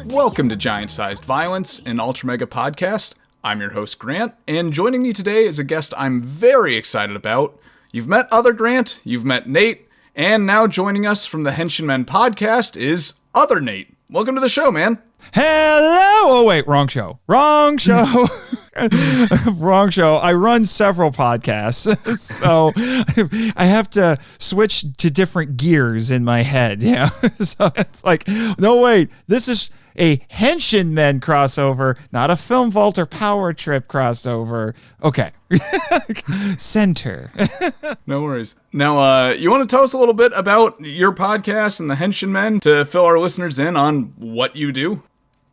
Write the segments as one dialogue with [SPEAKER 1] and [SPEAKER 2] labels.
[SPEAKER 1] Welcome to Giant-Sized Violence, an UltraMega podcast. I'm your host, Grant, and joining me today is a guest I'm very excited about. You've met other Grant, you've met Nate, and now joining us from the Henshin Men Podcast is other Nate. Welcome to the show, man.
[SPEAKER 2] Hello! Oh, wait, wrong show. Wrong show. Wrong show. I run several podcasts, so I have to switch to different gears in my head. Yeah, so it's like, no, wait, this is a Henshin Men crossover, not a Film Vault or Power Trip crossover. Okay. Center.
[SPEAKER 1] No worries. Now, you want to tell us a little bit about your podcast and the Henshin Men to fill our listeners in on what you do?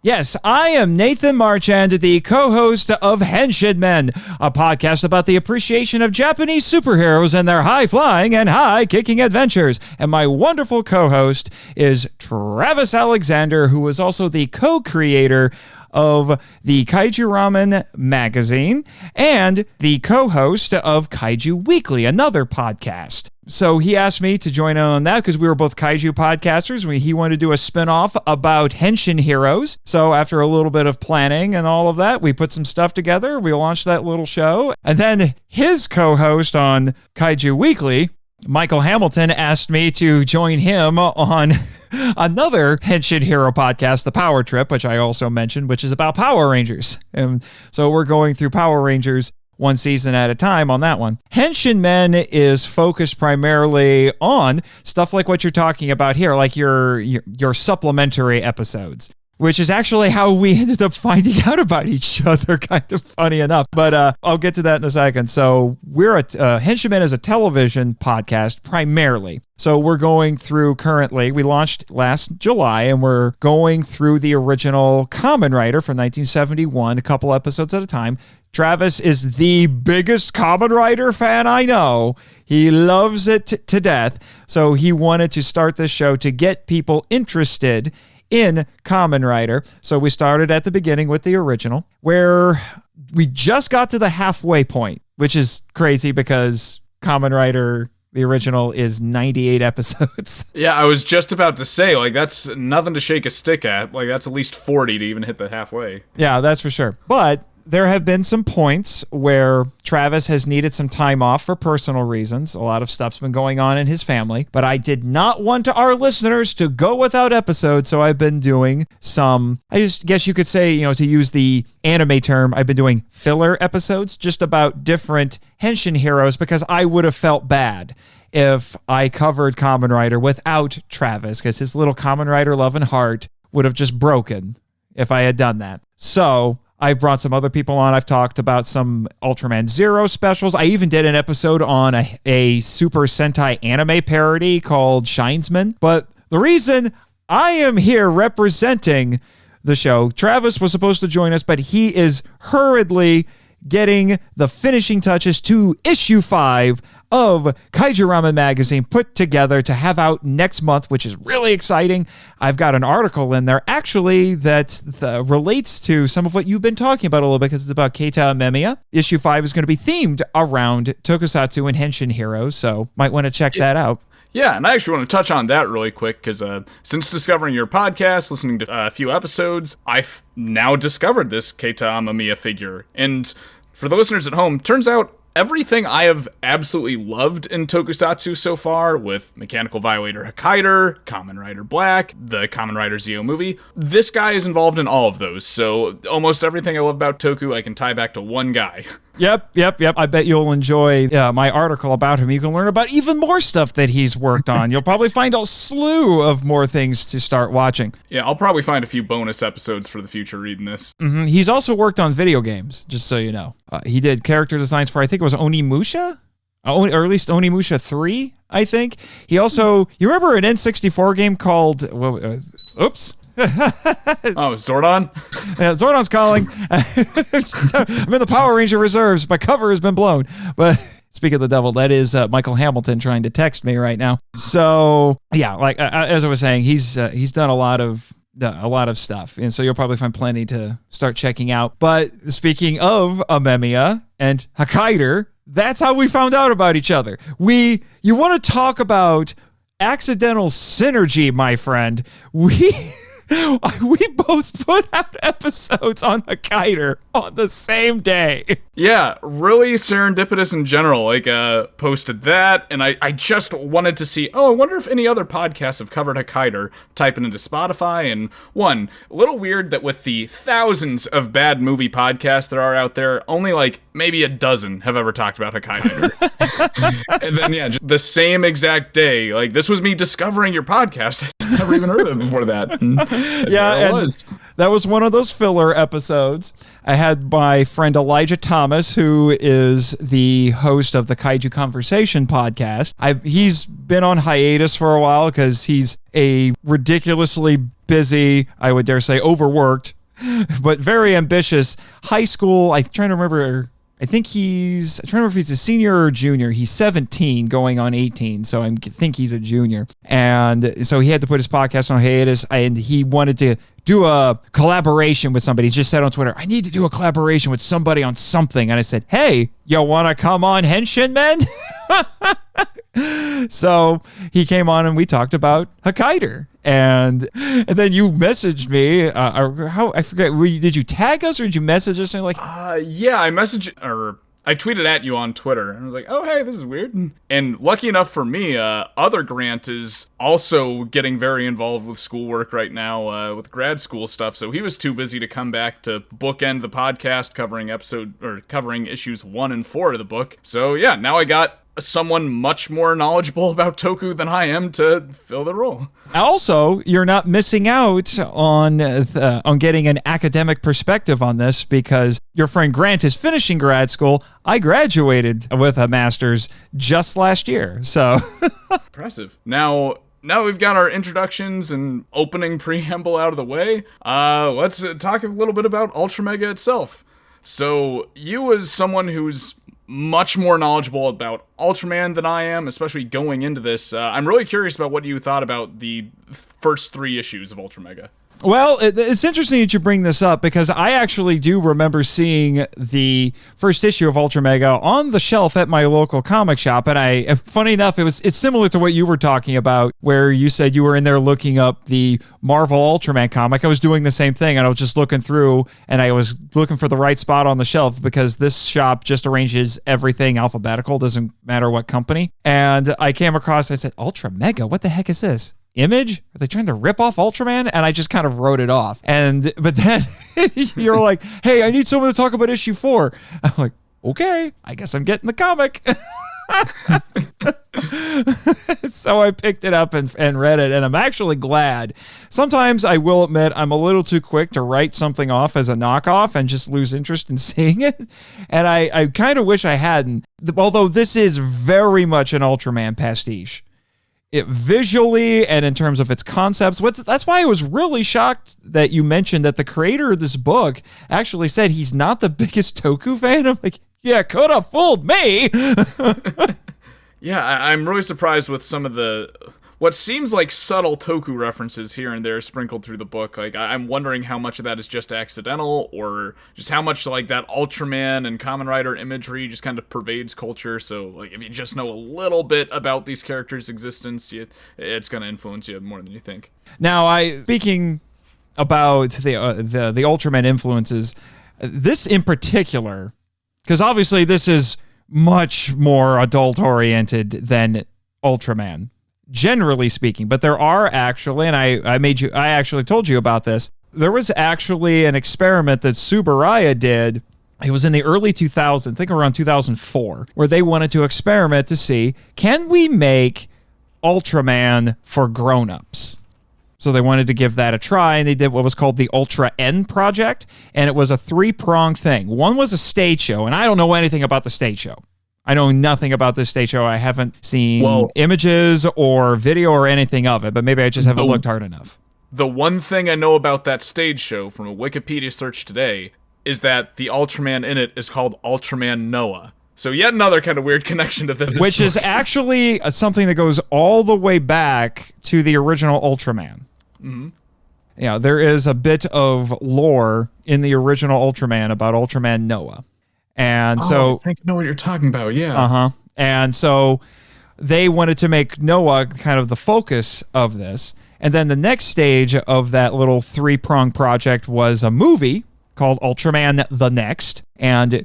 [SPEAKER 2] Yes, I am Nathan Marchand, the co-host of Henshin Men, a podcast about the appreciation of Japanese superheroes and their high-flying and high-kicking adventures. And my wonderful co-host is Travis Alexander, who is also the co-creator of the Kaiju Ramen magazine and the co-host of Kaiju Weekly, another podcast. So he asked me to join in on that because we were both kaiju podcasters. He wanted to do a spinoff about Henshin heroes. So after a little bit of planning and all of that, we put some stuff together. We launched that little show. And then his co-host on Kaiju Weekly, Michael Hamilton, asked me to join him on another Henshin hero podcast, The Power Trip, which I also mentioned, which is about Power Rangers. And so we're going through Power Rangers one season at a time on that one. Henshin Men is focused primarily on stuff like what you're talking about here, like your supplementary episodes, which is actually how we ended up finding out about each other, kind of funny enough. But I'll get to that in a second. So we're at Henshin Men is a television podcast primarily. So we're going through currently, we launched last July, and we're going through the original Kamen Rider from 1971, a couple episodes at a time. Travis is the biggest Kamen Rider fan I know. He loves it to death. So he wanted to start this show to get people interested in Kamen Rider. So we started at the beginning with the original, where we just got to the halfway point, which is crazy because Kamen Rider, the original, is 98 episodes.
[SPEAKER 1] Yeah, I was just about to say, like, that's nothing to shake a stick at. Like, that's at least 40 to even hit the halfway.
[SPEAKER 2] Yeah, that's for sure. But there have been some points where Travis has needed some time off for personal reasons. A lot of stuff's been going on in his family, but I did not want our listeners to go without episodes, so I've been doing some, I just guess you could say, to use the anime term, I've been doing filler episodes just about different Henshin heroes because I would have felt bad if I covered Kamen Rider without Travis, because his little Kamen Rider love and heart would have just broken if I had done that. So I brought some other people on. I've talked about some Ultraman Zero specials. I even did an episode on a Super Sentai anime parody called Shinesman. But the reason I am here representing the show, Travis was supposed to join us, but he is hurriedly getting the finishing touches to issue 5 of Kaiju Ramen magazine put together to have out next month, which is really exciting. I've got an article in there actually that relates to some of what you've been talking about a little bit because it's about Keita and Memiya. Issue 5 is going to be themed around tokusatsu and Henshin heroes, so might want to check that out.
[SPEAKER 1] Yeah, and I actually want to touch on that really quick because since discovering your podcast, listening to a few episodes, I've now discovered this Keita Memiya figure. And for the listeners at home, turns out everything I have absolutely loved in tokusatsu so far, with Mechanical Violator Hokkaider, Kamen Rider Black, the Kamen Rider Zeo movie, this guy is involved in all of those. So almost everything I love about Toku, I can tie back to one guy.
[SPEAKER 2] Yep. I bet you'll enjoy my article about him. You can learn about even more stuff that he's worked on. You'll probably find a slew of more things to start watching.
[SPEAKER 1] Yeah, I'll probably find a few bonus episodes for the future reading this.
[SPEAKER 2] Mm-hmm. He's also worked on video games, just so you know. He did character designs for, I think it was Onimusha? Or at least Onimusha 3, I think. He also, you remember an N64 game called, oops.
[SPEAKER 1] Oh, Zordon?
[SPEAKER 2] Yeah, Zordon's calling. I'm in the Power Ranger reserves. My cover has been blown. But speak of the devil, that is Michael Hamilton trying to text me right now. So yeah, like as I was saying, he's done a lot of stuff, and so you'll probably find plenty to start checking out. But speaking of Memiya and Hokkaider, that's how we found out about each other. You want to talk about accidental synergy, my friend. We both put out episodes on Hokkaido on the same day.
[SPEAKER 1] Yeah, really serendipitous in general. Like, posted that, and I just wanted to see, I wonder if any other podcasts have covered Hokkaido. Typing into Spotify, and one, a little weird that with the thousands of bad movie podcasts there are out there, only like maybe a dozen have ever talked about Hokkaido. And then, yeah, the same exact day, like, this was me discovering your podcast. I never even heard of it before that.
[SPEAKER 2] Yeah, and that was one of those filler episodes. I had my friend Elijah Thomas, who is the host of the Kaiju Conversation podcast. He's been on hiatus for a while because he's a ridiculously busy, I would dare say overworked, but very ambitious high school. I'm trying to remember. I think I'm trying to remember if he's a senior or a junior. He's 17 going on 18, so I think he's a junior. And so he had to put his podcast on hiatus, and he wanted to do a collaboration with somebody. He just said on Twitter, I need to do a collaboration with somebody on something. And I said, hey, you want to come on Henshin Men? So he came on and we talked about Hokkaido. And then you messaged me. I forget. Did you tag us or did you message us? And like,
[SPEAKER 1] yeah, I tweeted at you on Twitter, and I was like, oh, hey, this is weird. And lucky enough for me, other Grant is also getting very involved with schoolwork right now, with grad school stuff, so he was too busy to come back to bookend the podcast covering issues 1 and 4 of the book. So yeah, now I got someone much more knowledgeable about Toku than I am to fill the role.
[SPEAKER 2] Also, you're not missing out on getting an academic perspective on this because your friend Grant is finishing grad school. I graduated with a master's just last year, so
[SPEAKER 1] impressive. Now we've got our introductions and opening preamble out of the way. Let's talk a little bit about UltraMega itself. So you, as someone who's much more knowledgeable about Ultraman than I am, especially going into this, I'm really curious about what you thought about the first 3 issues of UltraMega.
[SPEAKER 2] Well, it's interesting that you bring this up because I actually do remember seeing the first issue of UltraMega on the shelf at my local comic shop. And funny enough, it's similar to what you were talking about, where you said you were in there looking up the Marvel Ultraman comic. I was doing the same thing, and I was just looking through, and I was looking for the right spot on the shelf because this shop just arranges everything alphabetical, doesn't matter what company. And I came across, I said, UltraMega, what the heck is this? Image? Are they trying to rip off Ultraman? And I just kind of wrote it off. But then you're like, hey, I need someone to talk about issue 4. I'm like, okay, I guess I'm getting the comic. So I picked it up and read it, and I'm actually glad. Sometimes I will admit I'm a little too quick to write something off as a knockoff and just lose interest in seeing it. And I kind of wish I hadn't, although this is very much an Ultraman pastiche. It visually and in terms of its concepts. That's why I was really shocked that you mentioned that the creator of this book actually said he's not the biggest Toku fan. I'm like, yeah, could have fooled me.
[SPEAKER 1] Yeah, I'm really surprised with some of the what seems like subtle Toku references here and there sprinkled through the book. Like, I'm wondering how much of that is just accidental, or just how much like that Ultraman and Kamen Rider imagery just kind of pervades culture. So, like, if you just know a little bit about these characters' existence, it's going to influence you more than you think.
[SPEAKER 2] Now, speaking about the Ultraman influences, this in particular, because obviously this is much more adult-oriented than Ultraman, generally speaking, but there are actually, and I actually told you about this, there was actually an experiment that Tsuburaya did. It was in the early 2000s, I think around 2004, where they wanted to experiment to see, can we make Ultraman for grown-ups? So they wanted to give that a try, and they did what was called the Ultra N project, and it was a 3-pronged thing. One was a stage show, and I don't know anything about the stage show. I know nothing about this stage show. I haven't seen images or video or anything of it, but maybe I just haven't looked hard enough.
[SPEAKER 1] The one thing I know about that stage show from a Wikipedia search today is that the Ultraman in it is called Ultraman Noah. So yet another kind of weird connection to this.
[SPEAKER 2] Which is actually something that goes all the way back to the original Ultraman. Mm-hmm. Yeah, there is a bit of lore in the original Ultraman about Ultraman Noah. And so
[SPEAKER 1] I think I know what you're talking about, yeah.
[SPEAKER 2] And so they wanted to make Noah kind of the focus of this. And then the next stage of that little 3-prong project was a movie called Ultraman The Next. And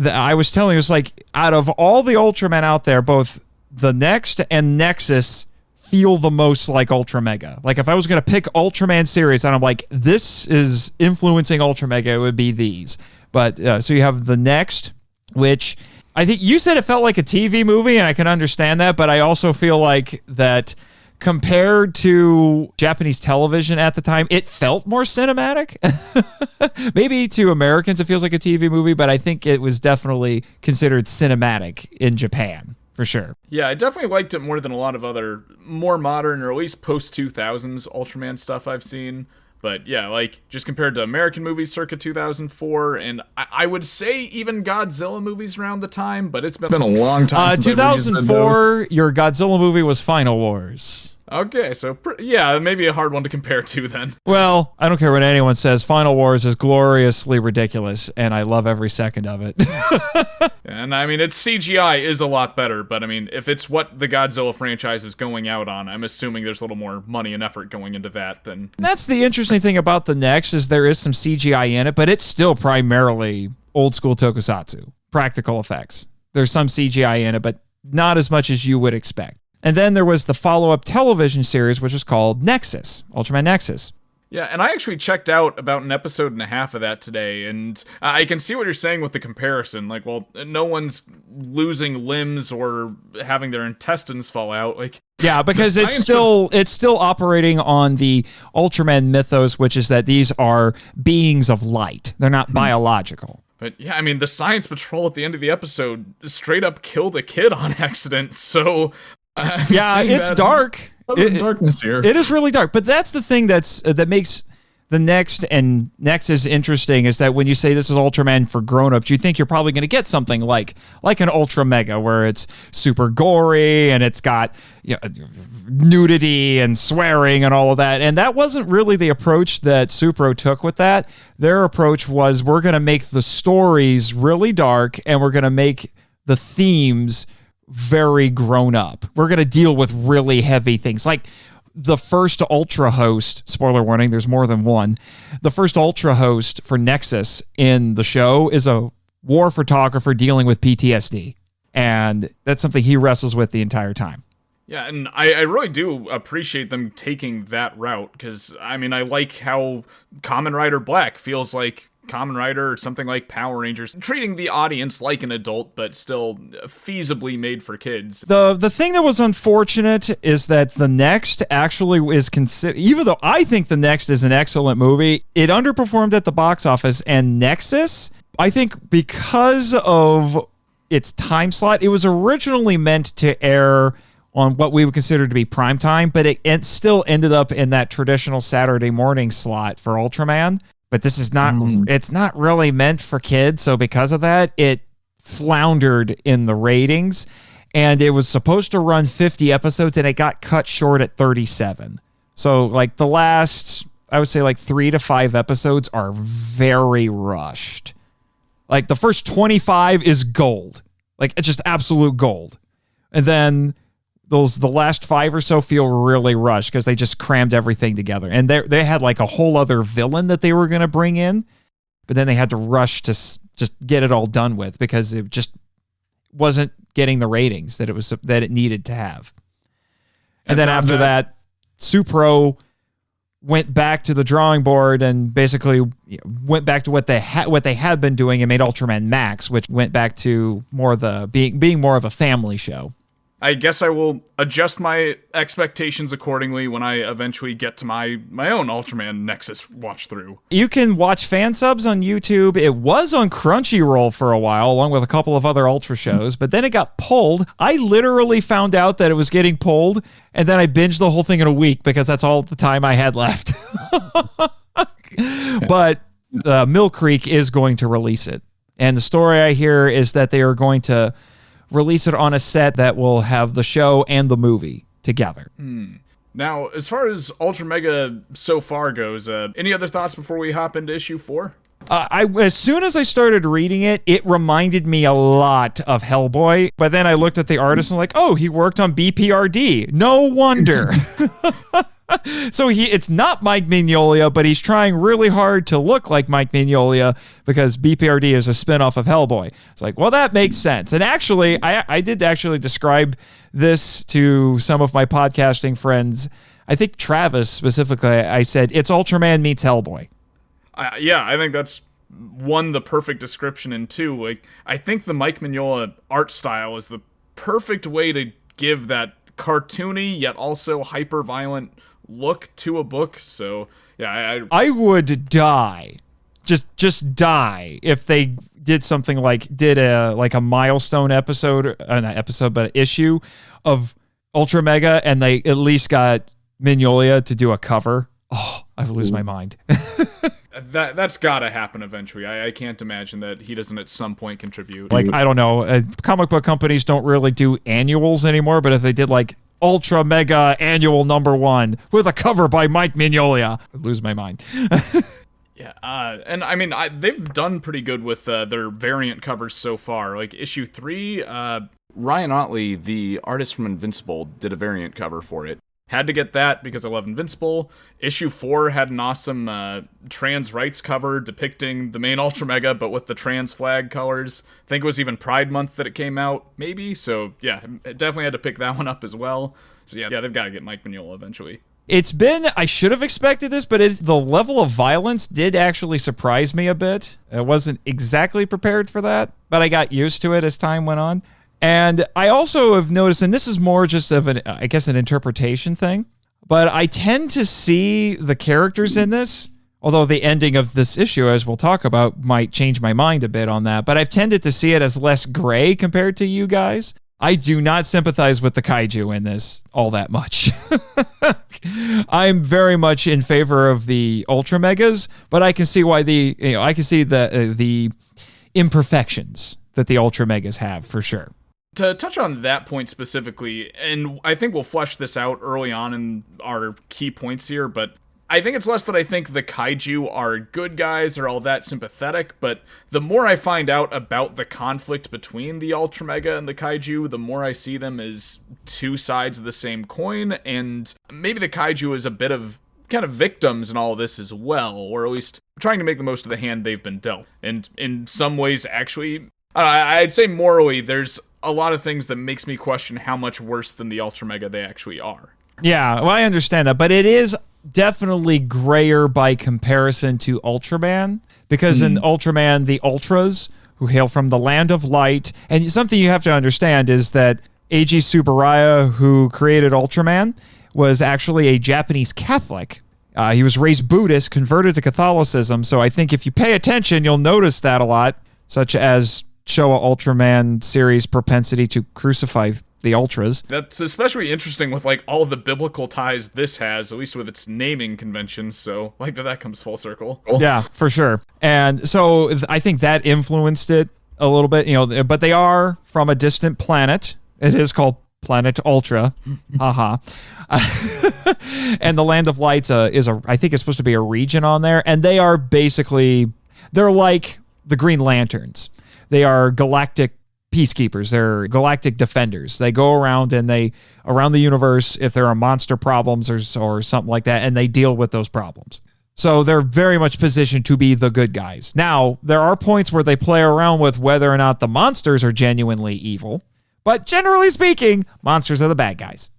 [SPEAKER 2] I was telling you, it's like, out of all the Ultraman out there, both The Next and Nexus feel the most like UltraMega. Like, if I was going to pick Ultraman series, and I'm like, this is influencing UltraMega, it would be these. But so you have The Next, which I think you said it felt like a TV movie, and I can understand that, but I also feel like that compared to Japanese television at the time, it felt more cinematic. Maybe to Americans it feels like a TV movie, but I think it was definitely considered cinematic in Japan, for sure.
[SPEAKER 1] Yeah, I definitely liked it more than a lot of other more modern, or at least post-2000s Ultraman stuff I've seen. But yeah, like, just compared to American movies circa 2004, and I would say even Godzilla movies around the time, but it's been a long time since
[SPEAKER 2] 2004, your Godzilla movie was Final Wars.
[SPEAKER 1] Okay, so yeah, maybe a hard one to compare to then.
[SPEAKER 2] Well, I don't care what anyone says. Final Wars is gloriously ridiculous, and I love every second of it.
[SPEAKER 1] And I mean, its CGI is a lot better, but I mean, if it's what the Godzilla franchise is going out on, I'm assuming there's a little more money and effort going into that than...
[SPEAKER 2] That's the interesting thing about the Next, is there is some CGI in it, but it's still primarily old school tokusatsu, practical effects. There's some CGI in it, but not as much as you would expect. And then there was the follow-up television series, which was called Nexus, Ultraman Nexus.
[SPEAKER 1] Yeah, and I actually checked out about an episode and a half of that today, and I can see what you're saying with the comparison. Like, well, no one's losing limbs or having their intestines fall out. Like,
[SPEAKER 2] yeah, because it's still operating on the Ultraman mythos, which is that these are beings of light. They're not biological.
[SPEAKER 1] But yeah, I mean, the Science Patrol at the end of the episode straight up killed a kid on accident, so...
[SPEAKER 2] yeah, it's dark.
[SPEAKER 1] Darkness here.
[SPEAKER 2] It is really dark, but that's the thing that makes the Next and Nexus interesting, is that when you say this is Ultraman for grown-ups, you think you're probably going to get something like an UltraMega, where it's super gory and it's got, you know, nudity and swearing and all of that. And that wasn't really the approach that Supro took with that. Their approach was, we're going to make the stories really dark, and we're going to make the themes very grown up. We're going to deal with really heavy things. Like the first Ultra host, spoiler warning, there's more than one. The first Ultra host for Nexus in the show is a war photographer dealing with PTSD. And that's something he wrestles with the entire time.
[SPEAKER 1] Yeah, and I really do appreciate them taking that route, because, I mean, I like how Kamen Rider Black feels like Kamen Rider or something like Power Rangers, treating the audience like an adult, but still feasibly made for kids.
[SPEAKER 2] The thing that was unfortunate is that The Next actually is considered, even though I think The Next is an excellent movie, it underperformed at the box office. And Nexus, I think because of its time slot, it was originally meant to air on what we would consider to be prime time, but it still ended up in that traditional Saturday morning slot for Ultraman. But this is not, it's not really meant for kids. So because of that, it floundered in the ratings, and it was supposed to run 50 episodes and it got cut short at 37. So like the last, I would say like 3 to 5 episodes are very rushed. Like the first 25 is gold. Like it's just absolute gold. And then the last 5 or so feel really rushed because they just crammed everything together. And they had like a whole other villain that they were going to bring in, but then they had to rush to just get it all done with because it just wasn't getting the ratings that it needed to have. And then after that, Supro went back to the drawing board and basically went back to what they had been doing and made Ultraman Max, which went back to more of the being more of a family show.
[SPEAKER 1] I guess I will adjust my expectations accordingly when I eventually get to my own Ultraman Nexus watch through.
[SPEAKER 2] You can watch fan subs on YouTube. It was on Crunchyroll for a while, along with a couple of other Ultra shows, but then it got pulled. I literally found out that it was getting pulled, and then I binged the whole thing in a week because that's all the time I had left. But Mill Creek is going to release it. And the story I hear is that they are going to release it on a set that will have the show and the movie together.
[SPEAKER 1] Now, as far as UltraMega so far goes, any other thoughts before we hop into issue 4?
[SPEAKER 2] As soon as I started reading it, it reminded me a lot of Hellboy. But then I looked at the artist and like, oh, he worked on BPRD. No wonder. So it's not Mike Mignola, but he's trying really hard to look like Mike Mignola because BPRD is a spinoff of Hellboy. It's like, well, that makes sense. And actually, I did actually describe this to some of my podcasting friends. I think Travis specifically, I said, it's Ultraman meets Hellboy.
[SPEAKER 1] Yeah, I think that's one, the perfect description, and two, like, I think the Mike Mignola art style is the perfect way to give that cartoony yet also hyper-violent look to a book. So yeah,
[SPEAKER 2] I would die, just die if they did something like a milestone episode, not episode, but issue of UltraMega, and they at least got Mignola to do a cover. Oh, I would lose my mind.
[SPEAKER 1] That's gotta happen eventually. I can't imagine that he doesn't at some point contribute.
[SPEAKER 2] Like, I don't know, comic book companies don't really do annuals anymore, but if they did like UltraMega annual #1 with a cover by Mike Mignola, I'd lose my mind.
[SPEAKER 1] Yeah, and I mean, they've done pretty good with their variant covers so far. Like issue 3, Ryan Otley, the artist from Invincible, did a variant cover for it. Had to get that because I love Invincible. Issue 4 had an awesome trans rights cover depicting the main UltraMega, but with the trans flag colors. I think it was even Pride Month that it came out, maybe. So yeah, it definitely had to pick that one up as well. So yeah, they've got to get Mike Mignola eventually. I should have expected this, but the level of violence did actually surprise me a bit. I wasn't exactly prepared for that, but I got used to it as time went on. And I also have noticed, and this is more just of an interpretation thing, but I tend to see the characters in this, although the ending of this issue, as we'll talk about, might change my mind a bit on that, but I've tended to see it as less gray compared to you guys. I do not sympathize with the kaiju in this all that much. I'm very much in favor of the UltraMegas, but I can see why the imperfections that the UltraMegas have for sure. To touch on that point specifically, and I think we'll flesh this out early on in our key points here, but I think it's less that I think the kaiju are good guys or all that sympathetic, but the more I find out about the conflict between the UltraMega and the kaiju, the more I see them as two sides of the same coin, and maybe the kaiju is a bit of kind of victims in all of this as well, or at least trying to make the most of the hand they've been dealt. And in some ways, actually, I'd say morally, there's a lot of things that makes me question how much worse than the UltraMega they actually are.
[SPEAKER 2] Yeah, well, I understand that, but it is definitely grayer by comparison to Ultraman, because in Ultraman, the Ultras, who hail from the Land of Light, and something you have to understand is that Eiji Tsuburaya, who created Ultraman, was actually a Japanese Catholic. He was raised Buddhist, converted to Catholicism, so I think if you pay attention, you'll notice that a lot, such as Showa Ultraman series' propensity to crucify the Ultras.
[SPEAKER 1] That's especially interesting with like all the biblical ties this has, at least with its naming conventions, so like that comes full circle.
[SPEAKER 2] Yeah, for sure. And so I think that influenced it a little bit, but they are from a distant planet. It is called Planet Ultra. Haha. And the Land of Lights I think it's supposed to be a region on there, and they are they're like the Green Lanterns. They are galactic peacekeepers. They're galactic defenders. They go around around the universe if there are monster problems or something like that, and they deal with those problems. So they're very much positioned to be the good guys. Now, there are points where they play around with whether or not the monsters are genuinely evil, but generally speaking, monsters are the bad guys.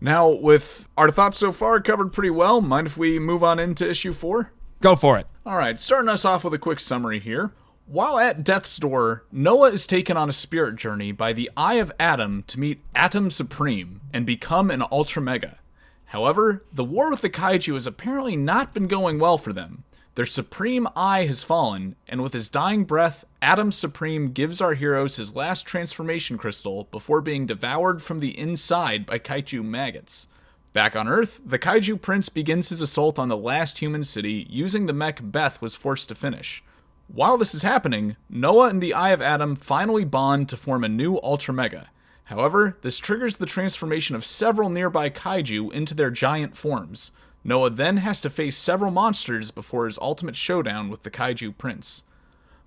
[SPEAKER 1] Now, with our thoughts so far covered pretty well, mind if we move on into issue 4?
[SPEAKER 2] Go for it.
[SPEAKER 1] All right, starting us off with a quick summary here. While at Death's Door, Noah is taken on a spirit journey by the Eye of Atom to meet Atom Supreme and become an UltraMega. However, the war with the kaiju has apparently not been going well for them. Their Supreme Eye has fallen, and with his dying breath, Atom Supreme gives our heroes his last transformation crystal before being devoured from the inside by kaiju maggots. Back on Earth, the kaiju prince begins his assault on the last human city using the mech Beth was forced to finish. While this is happening, Noah and the Eye of Atom finally bond to form a new UltraMega. However, this triggers the transformation of several nearby kaiju into their giant forms. Noah then has to face several monsters before his ultimate showdown with the Kaiju Prince.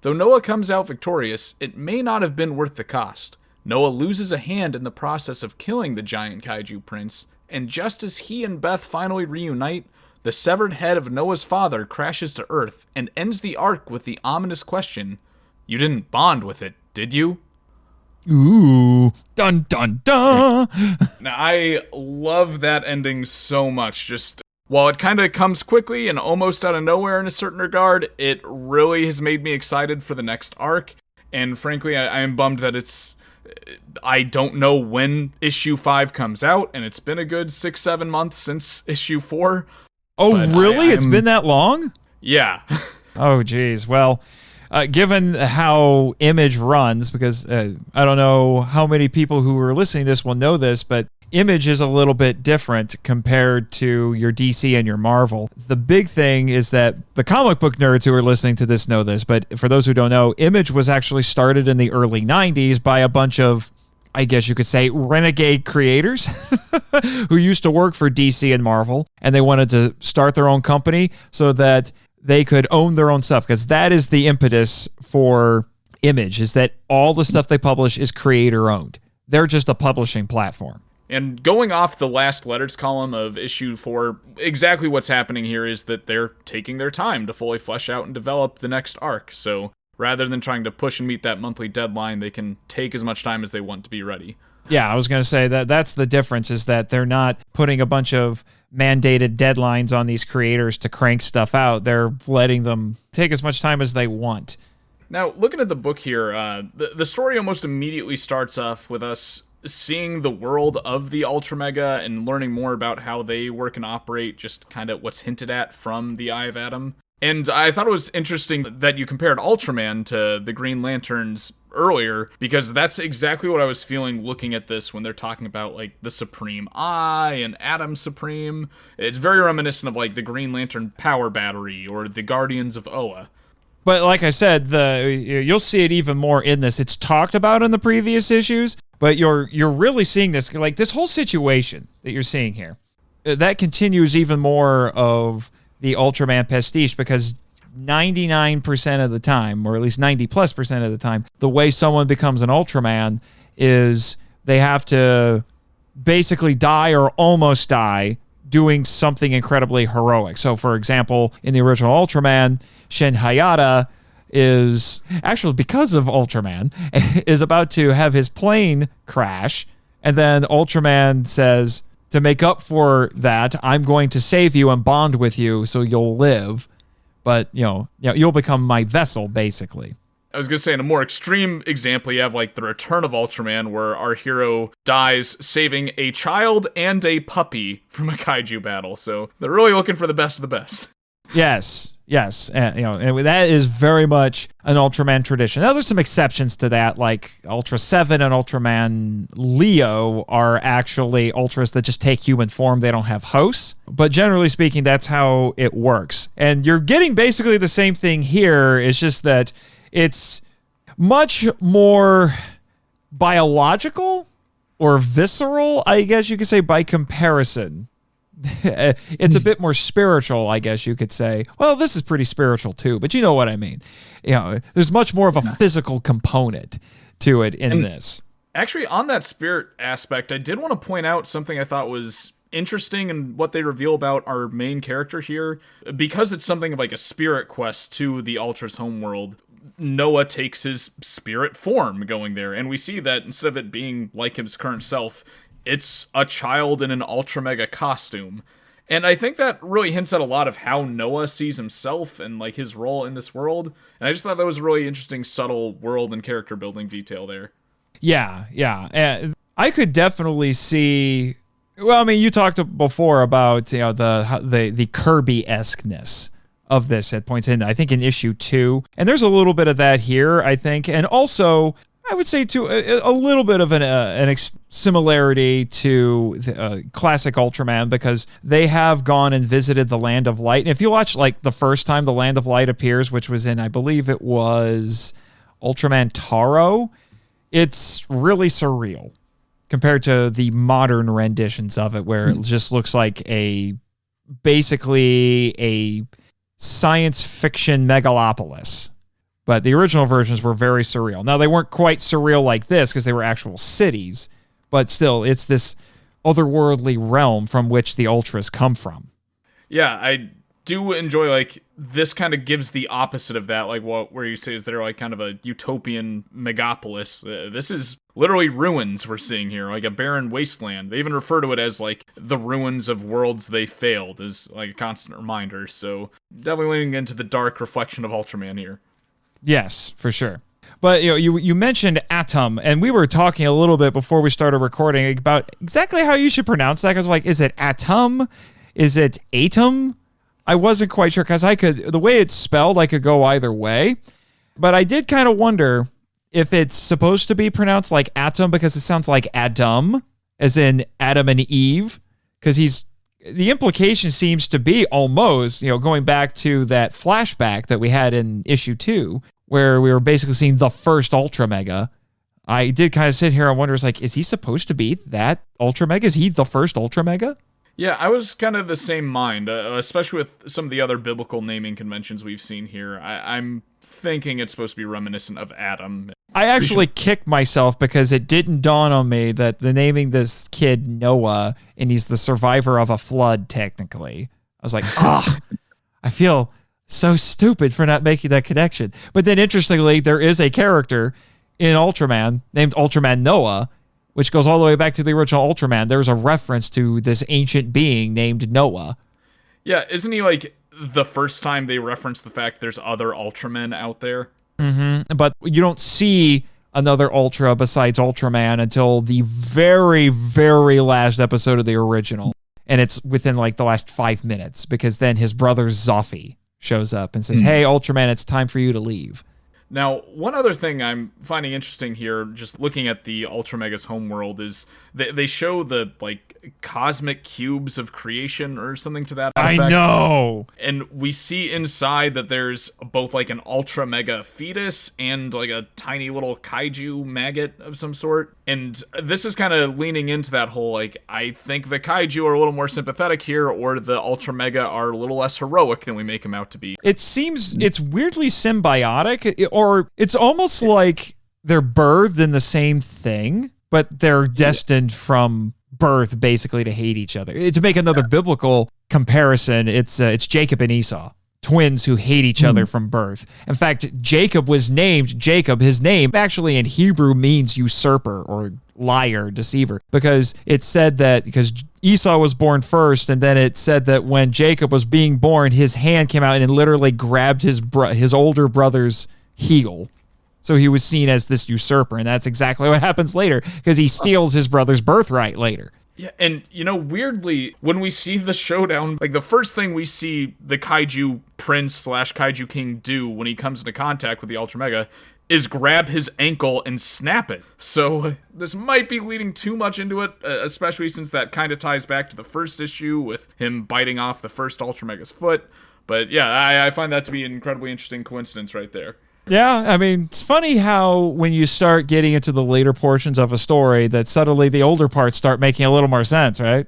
[SPEAKER 1] Though Noah comes out victorious, it may not have been worth the cost. Noah loses a hand in the process of killing the giant Kaiju Prince, and just as he and Beth finally reunite, the severed head of Noah's father crashes to Earth and ends the arc with the ominous question, "You didn't bond with it, did you?"
[SPEAKER 2] Ooh, dun dun dun.
[SPEAKER 1] Now, I love that ending so much. Just while it kind of comes quickly and almost out of nowhere in a certain regard, it really has made me excited for the next arc. And frankly, I am bummed that I don't know when issue 5 comes out, and it's been a good 6-7 months since issue 4.
[SPEAKER 2] Oh, really? It's been that long?
[SPEAKER 1] Yeah.
[SPEAKER 2] Oh, geez. Well, given how Image runs, because I don't know how many people who are listening to this will know this, but Image is a little bit different compared to your DC and your Marvel. The big thing is that the comic book nerds who are listening to this know this, but for those who don't know, Image was actually started in the early 90s by a bunch of, I guess you could say, renegade creators who used to work for DC and Marvel, and they wanted to start their own company so that they could own their own stuff, because that is the impetus for Image, is that all the stuff they publish is creator-owned. They're just a publishing platform.
[SPEAKER 1] And going off the last letters column of issue 4, exactly what's happening here is that they're taking their time to fully flesh out and develop the next arc. So rather than trying to push and meet that monthly deadline, they can take as much time as they want to be ready.
[SPEAKER 2] Yeah, I was going to say that's the difference, is that they're not putting a bunch of mandated deadlines on these creators to crank stuff out. They're letting them take as much time as they want.
[SPEAKER 1] Now, looking at the book here, the story almost immediately starts off with us seeing the world of the UltraMega and learning more about how they work and operate, just kind of what's hinted at from the Eye of Adam. And I thought it was interesting that you compared Ultraman to the Green Lanterns earlier, because that's exactly what I was feeling looking at this when they're talking about, like, the Supreme Eye and Adam Supreme. It's very reminiscent of, like, the Green Lantern power battery or the Guardians of Oa.
[SPEAKER 2] But like I said, you'll see it even more in this. It's talked about in the previous issues, but you're really seeing this, like, this whole situation that you're seeing here. That continues even more of the Ultraman pastiche, because 99% of the time, or at least 90+% of the time, the way someone becomes an Ultraman is they have to basically die or almost die doing something incredibly heroic. So, for example, in the original Ultraman, Shin Hayata is, actually because of Ultraman, is about to have his plane crash, and then Ultraman says, to make up for that, I'm going to save you and bond with you so you'll live, but you'll become my vessel, basically.
[SPEAKER 1] I was going to say, in a more extreme example, you have, like, the Return of Ultraman, where our hero dies saving a child and a puppy from a kaiju battle. So they're really looking for the best of the best.
[SPEAKER 2] Yes. And that is very much an Ultraman tradition. Now, there's some exceptions to that, like Ultra 7 and Ultraman Leo are actually Ultras that just take human form. They don't have hosts. But generally speaking, that's how it works. And you're getting basically the same thing here. It's just that it's much more biological or visceral, I guess you could say, by comparison. It's a bit more spiritual, I guess you could say. Well, this is pretty spiritual too, but you know what I mean. There's much more of a physical component to it in this.
[SPEAKER 1] Actually, on that spirit aspect, I did want to point out something I thought was interesting in what they reveal about our main character here. Because it's something of like a spirit quest to the Ultra's homeworld, Noah takes his spirit form going there, and we see that instead of it being like his current self, it's a child in an UltraMega costume. And I think that really hints at a lot of how Noah sees himself and, like, his role in this world. And I just thought that was a really interesting, subtle world and character building detail there.
[SPEAKER 2] Yeah. I could definitely see. Well, I mean, you talked before about the Kirby-esque-ness of this at points in, I think, in issue 2. And there's a little bit of that here, I think. And also, I would say, too, a little bit of an similarity to the, classic Ultraman, because they have gone and visited the Land of Light. And if you watch, like, the first time the Land of Light appears, which was in, I believe it was Ultraman Taro, it's really surreal compared to the modern renditions of it, where it just looks like a basically a science fiction megalopolis. But the original versions were very surreal. Now, they weren't quite surreal like this because they were actual cities, but still, it's this otherworldly realm from which the Ultras come from.
[SPEAKER 1] Yeah, I do enjoy, like, this kind of gives the opposite of that, like, where you say is they're, like, kind of a utopian megapolis. This is literally ruins we're seeing here, like a barren wasteland. They even refer to it as, like, the ruins of worlds they failed, as, like, a constant reminder. So, definitely leaning into the dark reflection of Ultraman here.
[SPEAKER 2] Yes, for sure. But you mentioned Atom, and we were talking a little bit before we started recording about exactly how you should pronounce that. Because, like, is it Atom? Is it Atom? I wasn't quite sure because the way it's spelled, I could go either way. But I did kind of wonder if it's supposed to be pronounced like Atom because it sounds like Adam, as in Adam and Eve. Because the implication seems to be almost, going back to that flashback that we had in issue 2, where we were basically seeing the first UltraMega. I did kind of sit here and wonder, is he supposed to be that UltraMega? Is he the first UltraMega?
[SPEAKER 1] Yeah, I was kind of the same mind, especially with some of the other biblical naming conventions we've seen here. I'm thinking it's supposed to be reminiscent of Adam.
[SPEAKER 2] I actually kicked myself because it didn't dawn on me that the naming this kid Noah, and he's the survivor of a flood, technically. I was like, I feel so stupid for not making that connection. But then, interestingly, there is a character in Ultraman named Ultraman Noah, which goes all the way back to the original Ultraman. There's a reference to this ancient being named Noah.
[SPEAKER 1] Yeah, isn't he, like, the first time they reference the fact there's other Ultramen out there?
[SPEAKER 2] Mm-hmm. But you don't see another Ultra besides Ultraman until the very, very last episode of the original. And it's within, like, the last 5 minutes, because then his brother Zophy shows up and says, Hey, Ultraman, it's time for you to leave.
[SPEAKER 1] Now, one other thing I'm finding interesting here, just looking at the UltraMega's homeworld, is they show the, like, cosmic cubes of creation or something to that effect.
[SPEAKER 2] I know!
[SPEAKER 1] And we see inside that there's both, like, an UltraMega fetus and, like, a tiny little kaiju maggot of some sort. And this is kind of leaning into that whole, like, I think the kaiju are a little more sympathetic here, or the UltraMega are a little less heroic than we make them out to be.
[SPEAKER 2] It seems it's weirdly symbiotic, or it's almost like they're birthed in the same thing, but they're destined from birth basically to hate each other. To make another biblical comparison, it's Jacob and Esau, twins who hate each other from birth. In fact, Jacob was named Jacob. His name actually in Hebrew means usurper or liar, deceiver, because it said that because Esau was born first, and then it said that when Jacob was being born, his hand came out and literally grabbed his older brother's heel. So he was seen as this usurper, and that's exactly what happens later, because he steals his brother's birthright later.
[SPEAKER 1] Yeah, and, weirdly, when we see the showdown, like, the first thing we see the kaiju prince / kaiju king do when he comes into contact with the UltraMega is grab his ankle and snap it. So this might be leading too much into it, especially since that kind of ties back to the first issue with him biting off the first UltraMega's foot. But yeah, I find that to be an incredibly interesting coincidence right there.
[SPEAKER 2] Yeah, I mean, it's funny how when you start getting into the later portions of a story that suddenly the older parts start making a little more sense, right?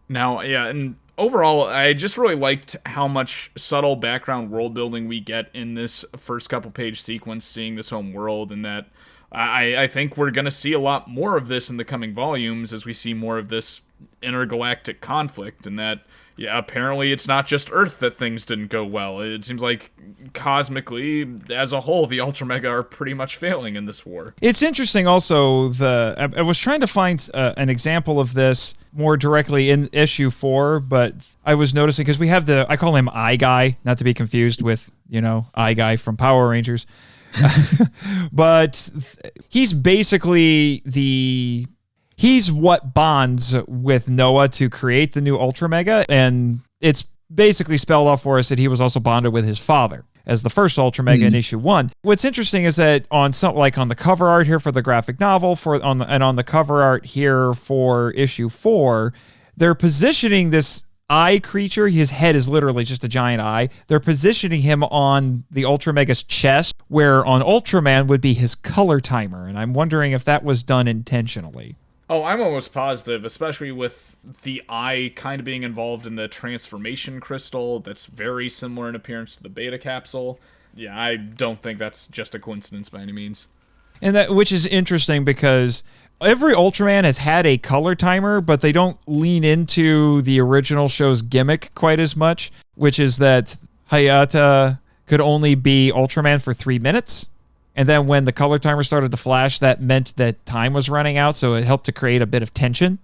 [SPEAKER 1] Now, yeah, and overall, I just really liked how much subtle background world building we get in this first couple page sequence, seeing this home world, and that I think we're going to see a lot more of this in the coming volumes as we see more of this intergalactic conflict, and that, yeah, apparently it's not just Earth that things didn't go well. It seems like cosmically, as a whole, the UltraMega are pretty much failing in this war.
[SPEAKER 2] It's interesting also, I was trying to find an example of this more directly in issue 4, but I was noticing, because we have I call him Eye Guy, not to be confused with, Eye Guy from Power Rangers. But he's basically he's what bonds with Noah to create the new UltraMega, and it's basically spelled out for us that he was also bonded with his father as the first UltraMega in issue 1. What's interesting is that on the cover art here for the graphic novel, on the cover art here for issue 4, they're positioning this eye creature. His head is literally just a giant eye. They're positioning him on the UltraMega's chest, where on Ultraman would be his color timer, and I'm wondering if that was done intentionally.
[SPEAKER 1] Oh, I'm almost positive, especially with the eye kind of being involved in the transformation crystal that's very similar in appearance to the beta capsule. Yeah, I don't think that's just a coincidence by any means.
[SPEAKER 2] And that, which is interesting because every Ultraman has had a color timer, but they don't lean into the original show's gimmick quite as much, which is that Hayata could only be Ultraman for 3 minutes. And then when the color timer started to flash, that meant that time was running out, so it helped to create a bit of tension,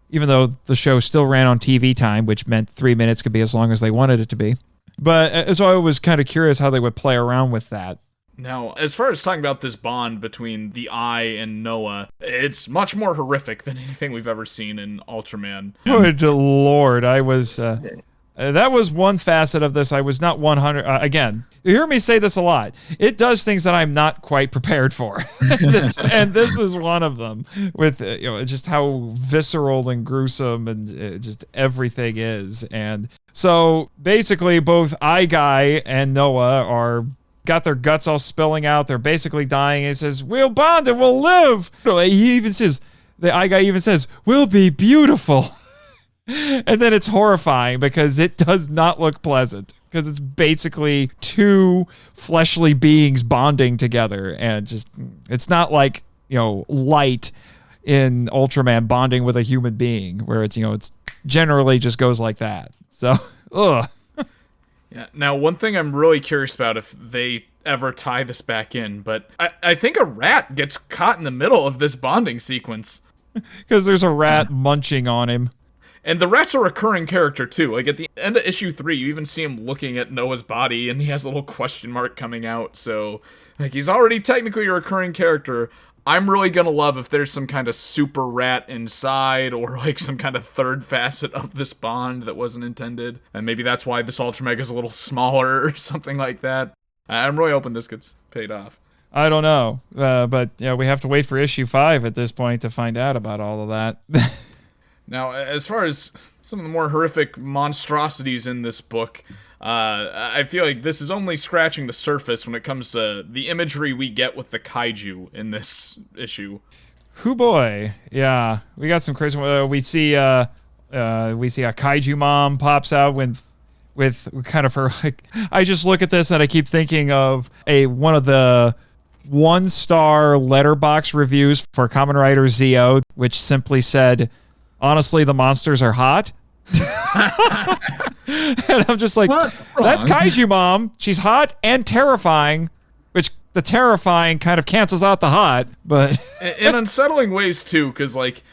[SPEAKER 2] even though the show still ran on TV time, which meant 3 minutes could be as long as they wanted it to be. But so I was kind of curious how they would play around with that.
[SPEAKER 1] Now, as far as talking about this bond between the Eye and Noah, it's much more horrific than anything we've ever seen in Ultraman.
[SPEAKER 2] Good Lord, I was... that was one facet of this. I was not 100... again, you hear me say this a lot. It does things that I'm not quite prepared for. And this is one of them, with just how visceral and gruesome and just everything is. And so basically both Eye Guy and Noah got their guts all spilling out. They're basically dying. He says, "We'll bond and we'll live." He even says, the Eye Guy even says, "We'll be beautiful." And then it's horrifying because it does not look pleasant, because it's basically two fleshly beings bonding together, and just it's not like light in Ultraman bonding with a human being, where it's generally just goes like that. So ugh.
[SPEAKER 1] Yeah. Now, one thing I'm really curious about, if they ever tie this back in, but I think a rat gets caught in the middle of this bonding sequence.
[SPEAKER 2] Because there's a rat munching on him.
[SPEAKER 1] And the rat's a recurring character, too. Like, at the end of issue 3, you even see him looking at Noah's body, and he has a little question mark coming out. So, like, he's already technically a recurring character. I'm really gonna love if there's some kind of super rat inside, or like some kind of third facet of this bond that wasn't intended. And maybe that's why this UltraMega is a little smaller or something like that. I'm really hoping this gets paid off.
[SPEAKER 2] I don't know, but we have to wait for issue 5 at this point to find out about all of that.
[SPEAKER 1] Now, as far as some of the more horrific monstrosities in this book, I feel like this is only scratching the surface when it comes to the imagery we get with the kaiju in this issue.
[SPEAKER 2] Hoo boy, yeah, we got some crazy. We see a kaiju mom pops out with kind of her. Like, I just look at this and I keep thinking of one of the 1-star letterbox reviews for Kamen Rider Zeo, which simply said, "Honestly, the monsters are hot." And I'm just like, that's Kaiju Mom. She's hot and terrifying, which the terrifying kind of cancels out the hot, but
[SPEAKER 1] in unsettling ways too, because like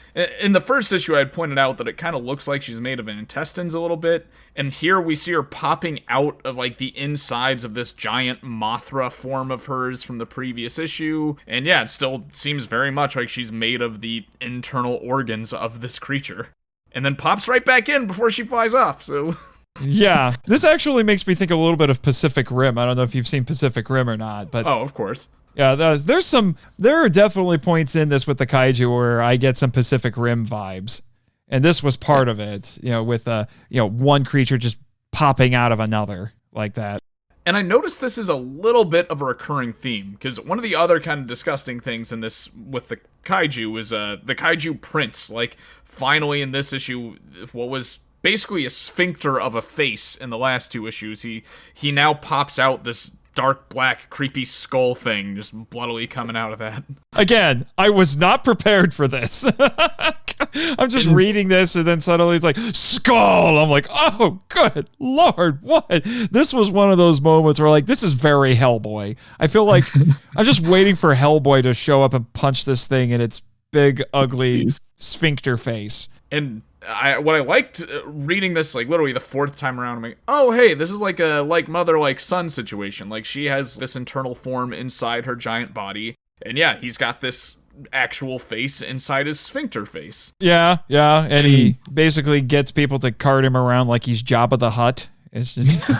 [SPEAKER 1] in the first issue I had pointed out that it kind of looks like she's made of intestines a little bit, and here we see her popping out of like the insides of this giant Mothra form of hers from the previous issue, and yeah, it still seems very much like she's made of the internal organs of this creature, and then pops right back in before she flies off. So
[SPEAKER 2] yeah, this actually makes me think a little bit of Pacific Rim. I don't know if you've seen Pacific Rim or not, but
[SPEAKER 1] oh, of course.
[SPEAKER 2] Yeah, there are definitely points in this with the kaiju where I get some Pacific Rim vibes, and this was part of it. With one creature just popping out of another like that.
[SPEAKER 1] And I noticed this is a little bit of a recurring theme, because one of the other kind of disgusting things in this with the kaiju is the kaiju prince. Like, finally in this issue, what was basically a sphincter of a face in the last 2 issues, he now pops out this dark black creepy skull thing just bloodily coming out of that.
[SPEAKER 2] Again, I was not prepared for this. I'm just reading this and then suddenly it's like, skull! I'm like, oh good Lord, what? This was one of those moments where like, this is very Hellboy. I feel like I'm just waiting for Hellboy to show up and punch this thing in its big ugly sphincter face.
[SPEAKER 1] And what I liked reading this, like literally the 4th time around, I'm like, oh hey, this is like a like mother like son situation. Like, she has this internal form inside her giant body, and yeah, he's got this actual face inside his sphincter face. Yeah,
[SPEAKER 2] and he basically gets people to cart him around like he's Jabba the Hutt. It's just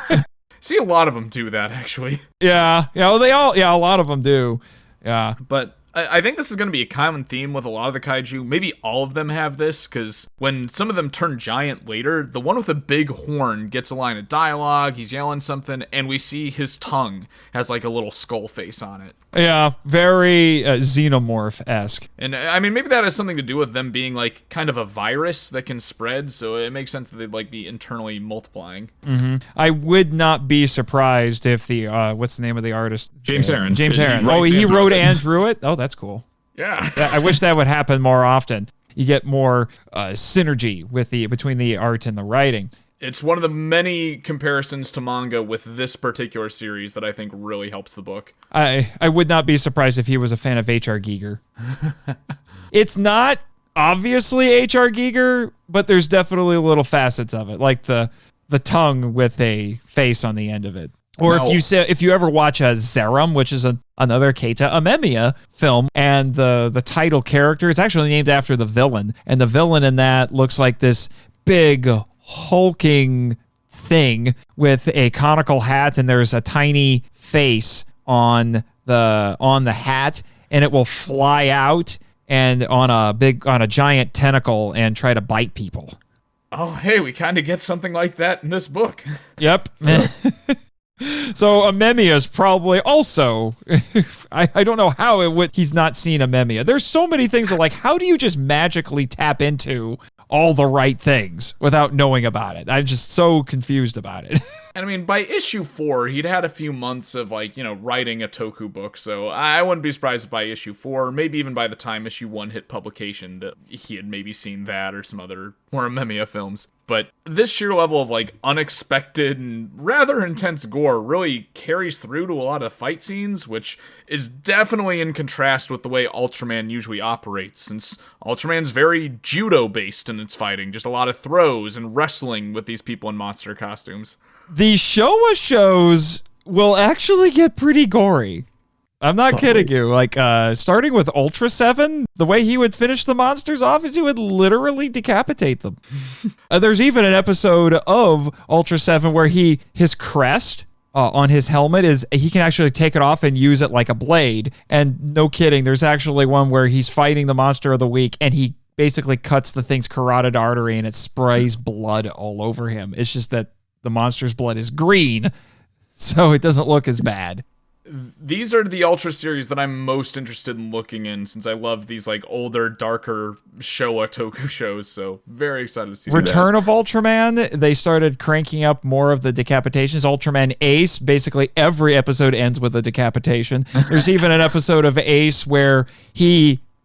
[SPEAKER 1] see, a lot of them do that actually.
[SPEAKER 2] Yeah, well, a lot of them do. Yeah,
[SPEAKER 1] but I think this is going to be a common theme with a lot of the kaiju. Maybe all of them have this, because when some of them turn giant later, the one with the big horn gets a line of dialogue, he's yelling something, and we see his tongue has like a little skull face on it.
[SPEAKER 2] Yeah, very xenomorph-esque.
[SPEAKER 1] And I mean, maybe that has something to do with them being like kind of a virus that can spread, so it makes sense that they'd like be internally multiplying.
[SPEAKER 2] Mm-hmm. I would not be surprised if the, what's the name of the artist?
[SPEAKER 3] James Aaron.
[SPEAKER 2] James Aaron. He wrote and drew it? Oh, that's cool.
[SPEAKER 1] Yeah.
[SPEAKER 2] I wish that would happen more often. You get more synergy between the art and the writing.
[SPEAKER 1] It's one of the many comparisons to manga with this particular series that I think really helps the book.
[SPEAKER 2] I would not be surprised if he was a fan of H.R. Giger. It's not obviously H.R. Giger, but there's definitely little facets of it, like the tongue with a face on the end of it. Or if you ever watch Zerum, which is another Keita Amemiya film, and the title character is actually named after the villain, and the villain in that looks like this big hulking thing with a conical hat, and there's a tiny face on the hat, and it will fly out and on a giant tentacle and try to bite people.
[SPEAKER 1] Oh, hey, we kind of get something like that in this book.
[SPEAKER 2] Yep. So Amemiya is probably also, I don't know how he's not seen Amemiya. There's so many things that, like, how do you just magically tap into all the right things without knowing about it? I'm just so confused about it.
[SPEAKER 1] And I mean, by issue 4, he'd had a few months of, like, writing a toku book, so I wouldn't be surprised if by issue 4, maybe even by the time issue 1 hit publication, that he had maybe seen that or some other more Amemiya films. But this sheer level of, like, unexpected and rather intense gore really carries through to a lot of the fight scenes, which is definitely in contrast with the way Ultraman usually operates, since Ultraman's very judo-based in its fighting, just a lot of throws and wrestling with these people in monster costumes.
[SPEAKER 2] The Showa shows will actually get pretty gory. I'm not kidding you. Like, starting with Ultra 7, the way he would finish the monsters off is he would literally decapitate them. There's even an episode of Ultra 7 where his crest on his helmet he can actually take it off and use it like a blade. And no kidding, there's actually one where he's fighting the monster of the week and he basically cuts the thing's carotid artery and it sprays blood all over him. It's just that the monster's blood is green, so it doesn't look as bad.
[SPEAKER 1] These are the Ultra series that I'm most interested in looking in, since I love these like older, darker Showa toku shows, so very excited to see
[SPEAKER 2] Return of Ultraman, they started cranking up more of the decapitations. Ultraman Ace, basically every episode ends with a decapitation. There's even an episode of Ace where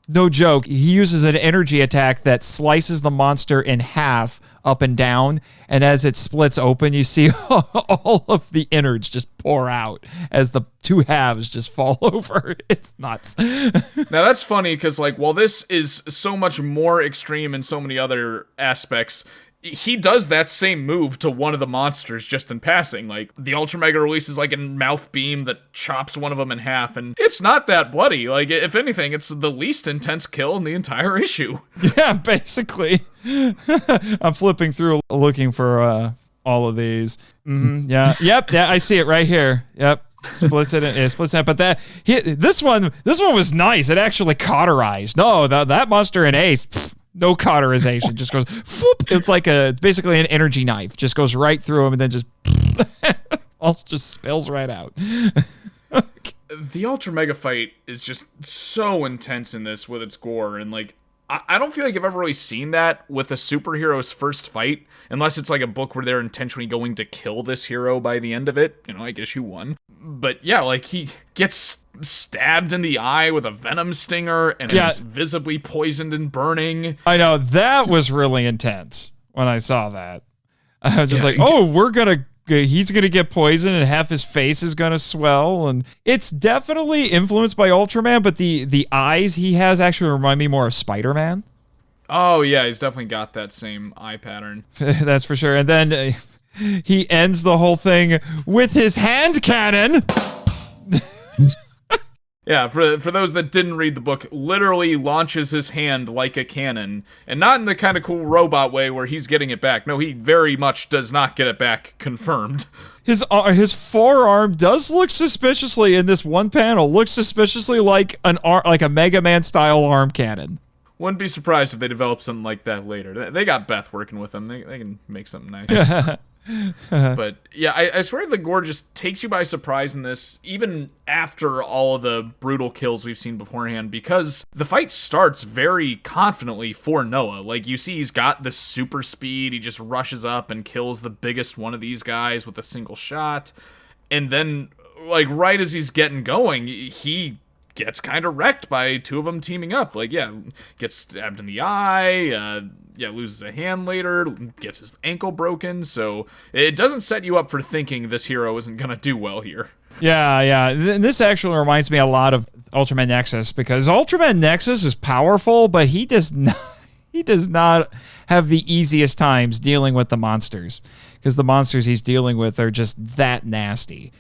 [SPEAKER 2] no joke, he uses an energy attack that slices the monster in half up and down, and as it splits open, you see all of the innards just pour out as the two halves just fall over. It's nuts.
[SPEAKER 1] Now that's funny, because like, while this is so much more extreme in so many other aspects, he does that same move to one of the monsters just in passing. Like, the UltraMega releases like a mouth beam that chops one of them in half, and it's not that bloody. Like, if anything, it's the least intense kill in the entire issue.
[SPEAKER 2] Yeah, basically. I'm flipping through looking for all of these. Mm-hmm, yeah. Yep. Yeah, I see it right here. Yep. Splits it. But this one was nice. It actually cauterized. No, that monster in Ace. No cauterization, just goes whoop. It's like basically an energy knife, just goes right through him and then just all just spills right out.
[SPEAKER 1] The UltraMega fight is just so intense in this with its gore, and like, I don't feel like I've ever really seen that with a superhero's first fight, unless it's like a book where they're intentionally going to kill this hero by the end of it, like issue 1. But yeah, like, he gets stabbed in the eye with a venom stinger and is visibly poisoned and burning.
[SPEAKER 2] I know, that was really intense when I saw that. I was just he's gonna get poisoned and half his face is gonna swell, and it's definitely influenced by Ultraman, but the eyes he has actually remind me more of Spider-Man.
[SPEAKER 1] Oh yeah, he's definitely got that same eye pattern.
[SPEAKER 2] That's for sure. And then he ends the whole thing with his hand cannon.
[SPEAKER 1] Yeah, for those that didn't read the book, literally launches his hand like a cannon, and not in the kind of cool robot way where he's getting it back. No, he very much does not get it back, confirmed.
[SPEAKER 2] His forearm does look suspiciously in this one panel, looks suspiciously like like a Mega Man style arm cannon.
[SPEAKER 1] Wouldn't be surprised if they develop something like that later. They got Beth working with them. They can make something nice. But yeah, I swear the gore just takes you by surprise in this, even after all of the brutal kills we've seen beforehand, because the fight starts very confidently for Noah. Like, you see he's got this super speed, he just rushes up and kills the biggest one of these guys with a single shot, and then, like, right as he's getting going, he gets kind of wrecked by two of them teaming up. Like, yeah, gets stabbed in the eye, loses a hand later, gets his ankle broken, so it doesn't set you up for thinking this hero isn't gonna do well here.
[SPEAKER 2] Yeah. This actually reminds me a lot of Ultraman Nexus, because Ultraman Nexus is powerful, but he does not have the easiest times dealing with the monsters, because the monsters he's dealing with are just that nasty.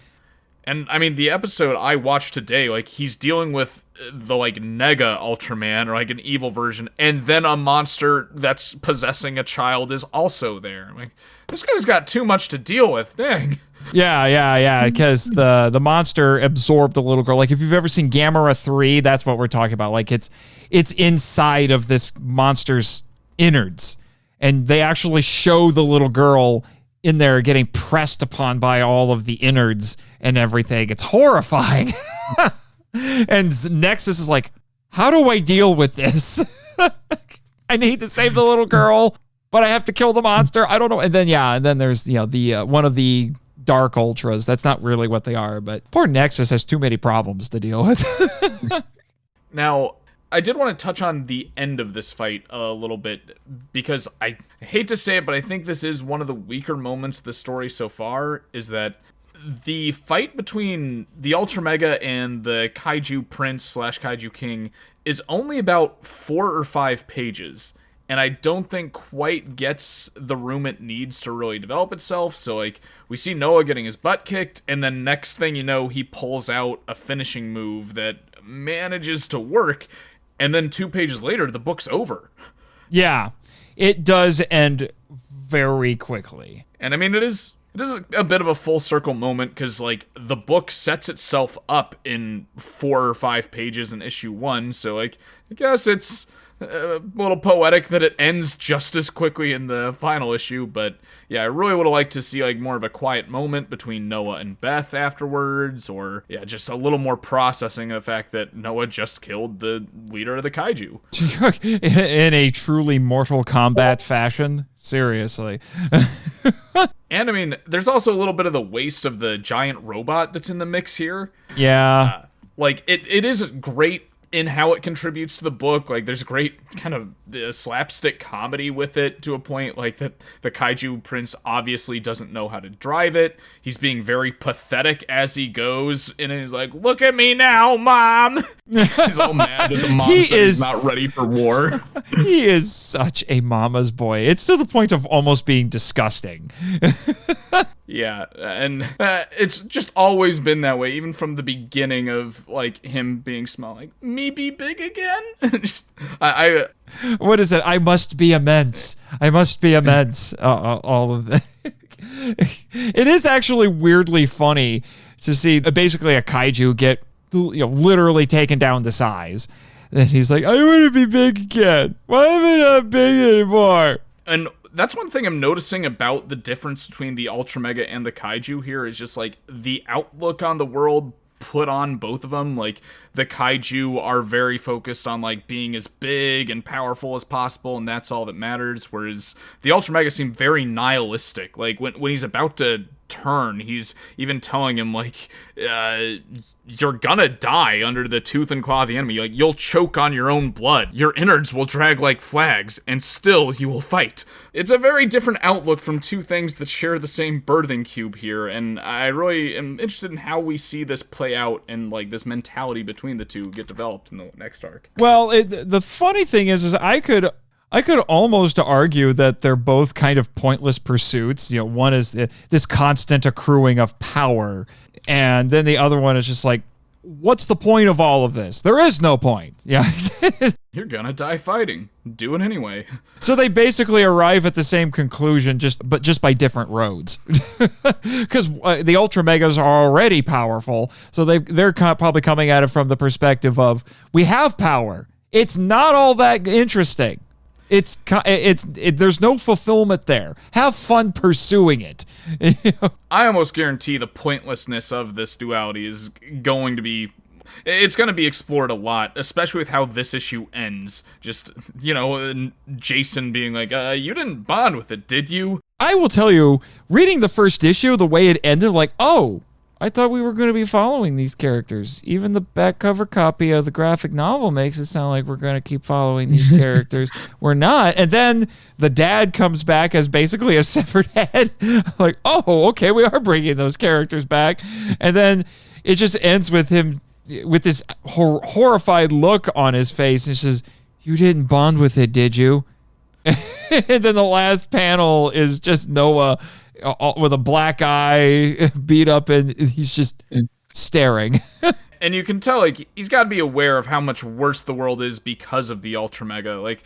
[SPEAKER 1] And, I mean, the episode I watched today, like, he's dealing with the, like, Nega Ultraman, or, like, an evil version, and then a monster that's possessing a child is also there. I'm like, this guy's got too much to deal with, dang.
[SPEAKER 2] Yeah, because the monster absorbed the little girl. Like, if you've ever seen Gamera 3, that's what we're talking about. Like, it's inside of this monster's innards, and they actually show the little girl in there getting pressed upon by all of the innards and everything. It's horrifying. And Nexus is like, how do I deal with this? I need to save the little girl, but I have to kill the monster. I don't know. And then there's, the one of the Dark Ultras. That's not really what they are, but poor Nexus has too many problems to deal with.
[SPEAKER 1] Now, I did want to touch on the end of this fight a little bit, because I hate to say it, but I think this is one of the weaker moments of the story so far, is that the fight between the UltraMega and the Kaiju Prince / Kaiju King is only about 4 or 5 pages, and I don't think quite gets the room it needs to really develop itself. So, like, we see Noah getting his butt kicked, and then next thing you know, he pulls out a finishing move that manages to work, and then 2 pages later, the book's over.
[SPEAKER 2] Yeah, it does end very quickly.
[SPEAKER 1] And I mean, it is a bit of a full circle moment, because, like, the book sets itself up in 4 or 5 pages in issue 1, so, like, I guess it's a little poetic that it ends just as quickly in the final issue. But yeah, I really would have liked to see, like, more of a quiet moment between Noah and Beth afterwards, or yeah, just a little more processing of the fact that Noah just killed the leader of the kaiju.
[SPEAKER 2] In a truly Mortal Kombat fashion. Seriously.
[SPEAKER 1] And I mean, there's also a little bit of the waste of the giant robot that's in the mix here.
[SPEAKER 2] Yeah.
[SPEAKER 1] Like, it is great in how it contributes to the book. Like, there's great kind of slapstick comedy with it, to a point, like, that the Kaiju Prince obviously doesn't know how to drive it. He's being very pathetic as he goes, and he's like, look at me now, Mom! He's all mad at the mom said he's not ready for war.
[SPEAKER 2] He is such a mama's boy. It's to the point of almost being disgusting.
[SPEAKER 1] Yeah, and it's just always been that way, even from the beginning of, like, him being small. Like, me be big again?
[SPEAKER 2] What is it? I must be immense. I must be immense. All of that. It is actually weirdly funny to see basically a kaiju get, literally taken down to size. And he's like, I want to be big again. Why am I not big anymore?
[SPEAKER 1] And that's one thing I'm noticing about the difference between the UltraMega and the kaiju here, is just, like, the outlook on the world put on both of them. Like, the kaiju are very focused on, like, being as big and powerful as possible, and that's all that matters, whereas the UltraMega seem very nihilistic. Like, when he's about to turn, he's even telling him, like, you're gonna die under the tooth and claw of the enemy. Like, you'll choke on your own blood. Your innards will drag like flags, and still you will fight. It's a very different outlook from two things that share the same birthing cube here, and I really am interested in how we see this play out, and, like, this mentality between the two get developed in the next arc.
[SPEAKER 2] Well, the funny thing is I could almost argue that they're both kind of pointless pursuits. One is this constant accruing of power, and then the other one is just like, what's the point of all of this? There is no point. Yeah.
[SPEAKER 1] You're gonna die fighting. Do it anyway.
[SPEAKER 2] So they basically arrive at the same conclusion, but just by different roads. Because the UltraMegas are already powerful, so they're probably coming at it from the perspective of, we have power. It's not all that interesting. There's no fulfillment there. Have fun pursuing it.
[SPEAKER 1] I almost guarantee the pointlessness of this duality is going to be... It's going to be explored a lot, especially with how this issue ends. Just, Jason being like, you didn't bond with it, did you?
[SPEAKER 2] I will tell you, reading the first issue, the way it ended, like, oh, I thought we were going to be following these characters. Even the back cover copy of the graphic novel makes it sound like we're going to keep following these characters. We're not. And then the dad comes back as basically a severed head. Like, oh, okay, we are bringing those characters back. And then it just ends with him with this horrified look on his face, and says, "You didn't bond with it, did you?" And then the last panel is just Noah with a black eye, beat up, and he's just staring.
[SPEAKER 1] And you can tell, like, he's got to be aware of how much worse the world is because of the UltraMega. Like,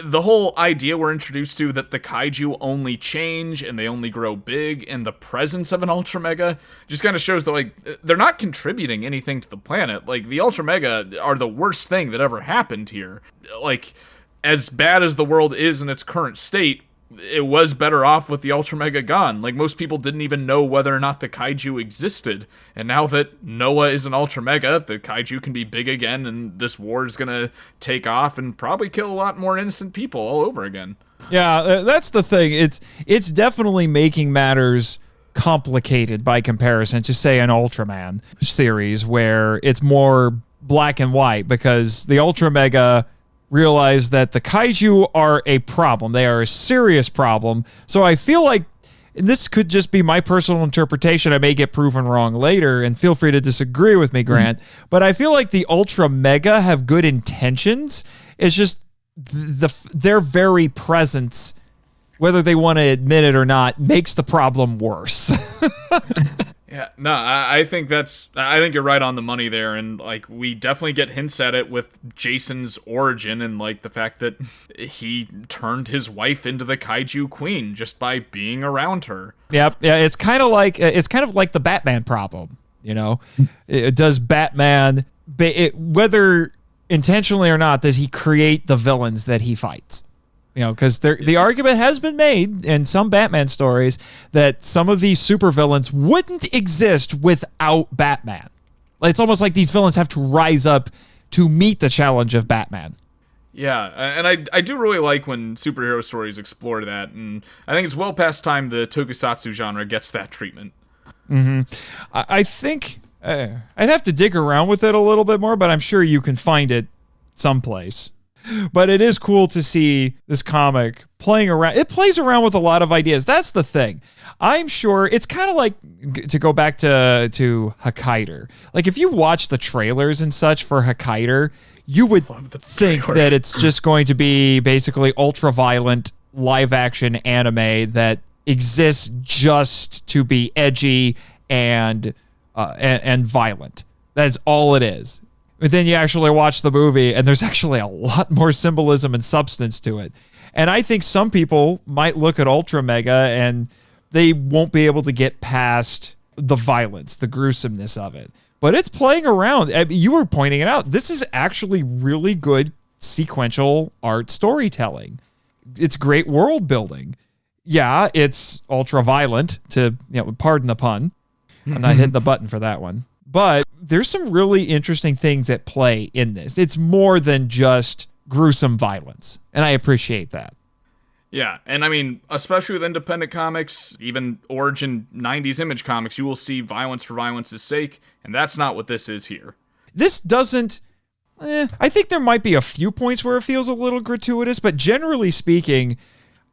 [SPEAKER 1] the whole idea we're introduced to that the kaiju only change and they only grow big, and the presence of an UltraMega just kind of shows that, like, they're not contributing anything to the planet. Like, the UltraMega are the worst thing that ever happened here. Like, as bad as the world is in its current state, it was better off with the UltraMega gone. Like, most people didn't even know whether or not the kaiju existed. And now that Noah is an UltraMega, the kaiju can be big again, and this war is gonna take off and probably kill a lot more innocent people all over again.
[SPEAKER 2] Yeah, that's the thing. It's definitely making matters complicated by comparison to, say, an Ultraman series, where it's more black and white, because the UltraMega realize that the kaiju are a problem. They are a serious problem. So I feel like, and this could just be my personal interpretation, I may get proven wrong later, and feel free to disagree with me, Grant, but I feel like the UltraMega have good intentions. It's just their very presence, whether they want to admit it or not, makes the problem worse.
[SPEAKER 1] Yeah, no, I think you're right on the money there, and, like, we definitely get hints at it with Jason's origin, and, like, the fact that he turned his wife into the kaiju queen just by being around her.
[SPEAKER 2] Yep, yeah, it's kind of like the Batman problem, Does Batman, whether intentionally or not, does he create the villains that he fights? Because the argument has been made in some Batman stories that some of these supervillains wouldn't exist without Batman. It's almost like these villains have to rise up to meet the challenge of Batman.
[SPEAKER 1] Yeah, and I do really like when superhero stories explore that, and I think it's well past time the tokusatsu genre gets that treatment.
[SPEAKER 2] Mm-hmm. I think I'd have to dig around with it a little bit more, but I'm sure you can find it someplace. But it is cool to see this comic playing around. It plays around with a lot of ideas. That's the thing. I'm sure it's kind of like, to go back to Hokkaido. Like, if you watch the trailers and such for Hokkaido, you would think that it's just going to be basically ultra-violent live-action anime that exists just to be edgy and violent. That's all it is. But then you actually watch the movie, and there's actually a lot more symbolism and substance to it. And I think some people might look at UltraMega and they won't be able to get past the violence, the gruesomeness of it. But it's playing around. I mean, you were pointing it out. This is actually really good sequential art storytelling. It's great world building. Yeah, it's ultra violent, to pardon the pun. I'm not hitting the button for that one. But there's some really interesting things at play in this. It's more than just gruesome violence, and I appreciate that.
[SPEAKER 1] Yeah, and I mean, especially with independent comics, even Origin 90s Image comics, you will see violence for violence's sake, and that's not what this is here.
[SPEAKER 2] This doesn't... I think there might be a few points where it feels a little gratuitous, but generally speaking,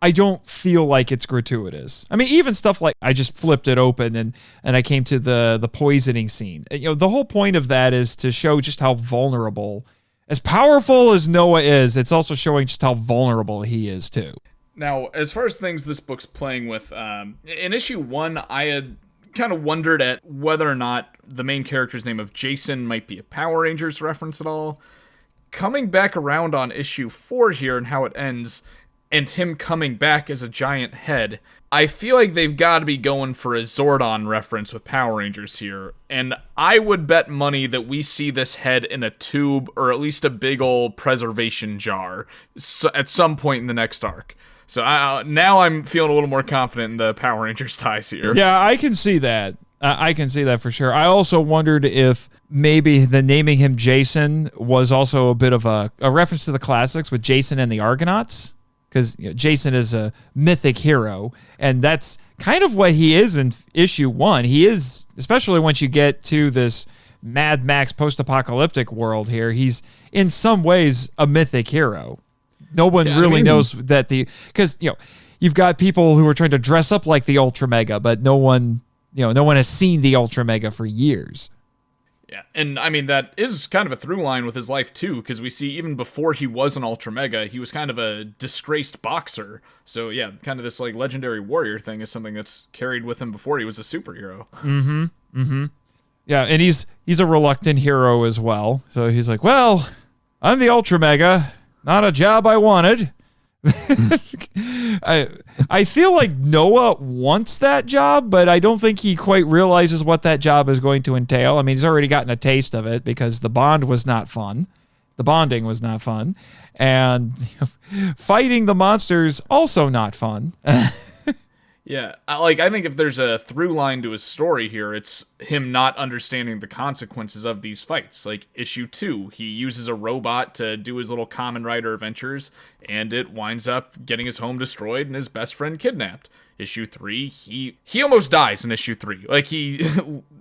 [SPEAKER 2] I don't feel like it's gratuitous. I mean, even stuff like, I just flipped it open and I came to the poisoning scene. The whole point of that is to show just how vulnerable, as powerful as Noah is, it's also showing just how vulnerable he is too.
[SPEAKER 1] Now, as far as things this book's playing with, in issue 1, I had kind of wondered at whether or not the main character's name of Jason might be a Power Rangers reference at all. Coming back around on issue 4 here and how it ends, and him coming back as a giant head, I feel like they've got to be going for a Zordon reference with Power Rangers here, and I would bet money that we see this head in a tube or at least a big old preservation jar at some point in the next arc. So now I'm feeling a little more confident in the Power Rangers ties here.
[SPEAKER 2] Yeah, I can see that. I can see that for sure. I also wondered if maybe the naming him Jason was also a bit of a reference to the classics with Jason and the Argonauts, because Jason is a mythic hero, and that's kind of what he is in issue 1. He is, especially once you get to this Mad Max post-apocalyptic world here, he's in some ways a mythic hero. No one really knows that because you've got people who are trying to dress up like the UltraMega, but no one has seen the UltraMega for years.
[SPEAKER 1] Yeah, and I mean, that is kind of a through line with his life, too, because we see even before he was an UltraMega, he was kind of a disgraced boxer. So, yeah, kind of this, like, legendary warrior thing is something that's carried with him before he was a superhero.
[SPEAKER 2] Yeah, and he's a reluctant hero as well. So he's like, well, I'm the UltraMega, not a job I wanted. I feel like Noah wants that job, but I don't think he quite realizes what that job is going to entail. I mean, he's already gotten a taste of it because the bonding was not fun, and fighting the monsters also not fun.
[SPEAKER 1] Yeah, I think if there's a through line to his story here, it's him not understanding the consequences of these fights. Like, issue 2, he uses a robot to do his little Kamen Rider adventures, and it winds up getting his home destroyed and his best friend kidnapped. Issue 3, he almost dies in issue 3. Like, he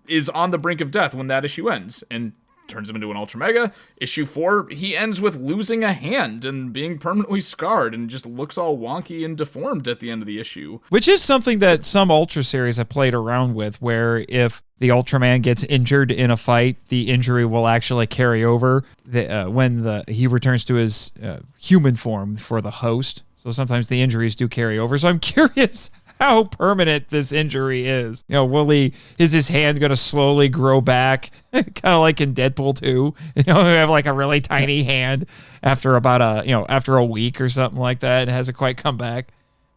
[SPEAKER 1] is on the brink of death when that issue ends, and turns him into an Ultramega. Issue 4, he ends with losing a hand and being permanently scarred and just looks all wonky and deformed at the end of the issue.
[SPEAKER 2] Which is something that some Ultra series have played around with, where if the Ultraman gets injured in a fight, the injury will actually carry over when he returns to his human form for the host. So sometimes the injuries do carry over. So I'm curious how permanent this injury is. Is his hand going to slowly grow back, kind of like in Deadpool 2? Have like a really tiny hand after about after a week or something like that. It hasn't quite come back.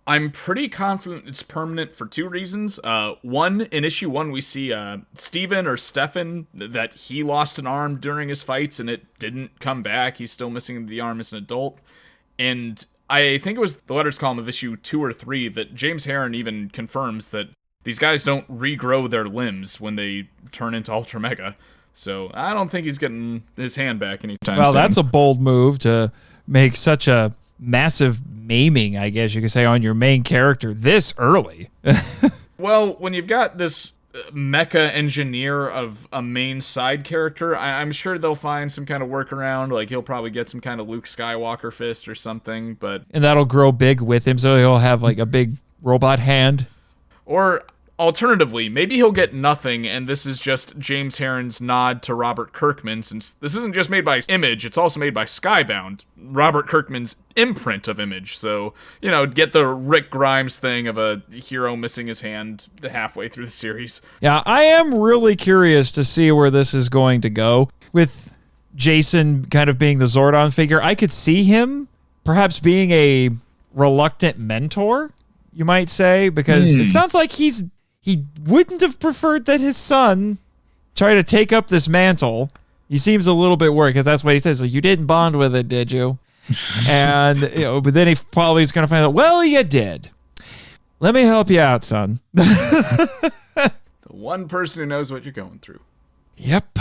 [SPEAKER 1] I'm pretty confident it's permanent for 2 reasons. One, in issue 1, we see Steven or Stefan, that he lost an arm during his fights and it didn't come back. He's still missing the arm as an adult. And I think it was the letters column of issue 2 or 3 that James Herron even confirms that these guys don't regrow their limbs when they turn into UltraMega. So I don't think he's getting his hand back anytime soon.
[SPEAKER 2] Well, that's a bold move to make such a massive maiming, I guess you could say, on your main character this early.
[SPEAKER 1] Well, when you've got this mecha engineer of a main side character, I'm sure they'll find some kind of workaround. Like, he'll probably get some kind of Luke Skywalker fist or something,
[SPEAKER 2] and that'll grow big with him, so he'll have like a big robot hand.
[SPEAKER 1] Or alternatively, maybe he'll get nothing, and this is just James Herron's nod to Robert Kirkman, since this isn't just made by Image, it's also made by Skybound, Robert Kirkman's imprint of Image. So, get the Rick Grimes thing of a hero missing his hand halfway through the series.
[SPEAKER 2] Yeah, I am really curious to see where this is going to go. With Jason kind of being the Zordon figure, I could see him perhaps being a reluctant mentor, you might say, because it sounds like he wouldn't have preferred that his son try to take up this mantle. He seems a little bit worried because that's what he says. Like, you didn't bond with it, did you? And but then he probably is going to find out, well, you did. Let me help you out, son.
[SPEAKER 1] The one person who knows what you're going through.
[SPEAKER 2] Yep.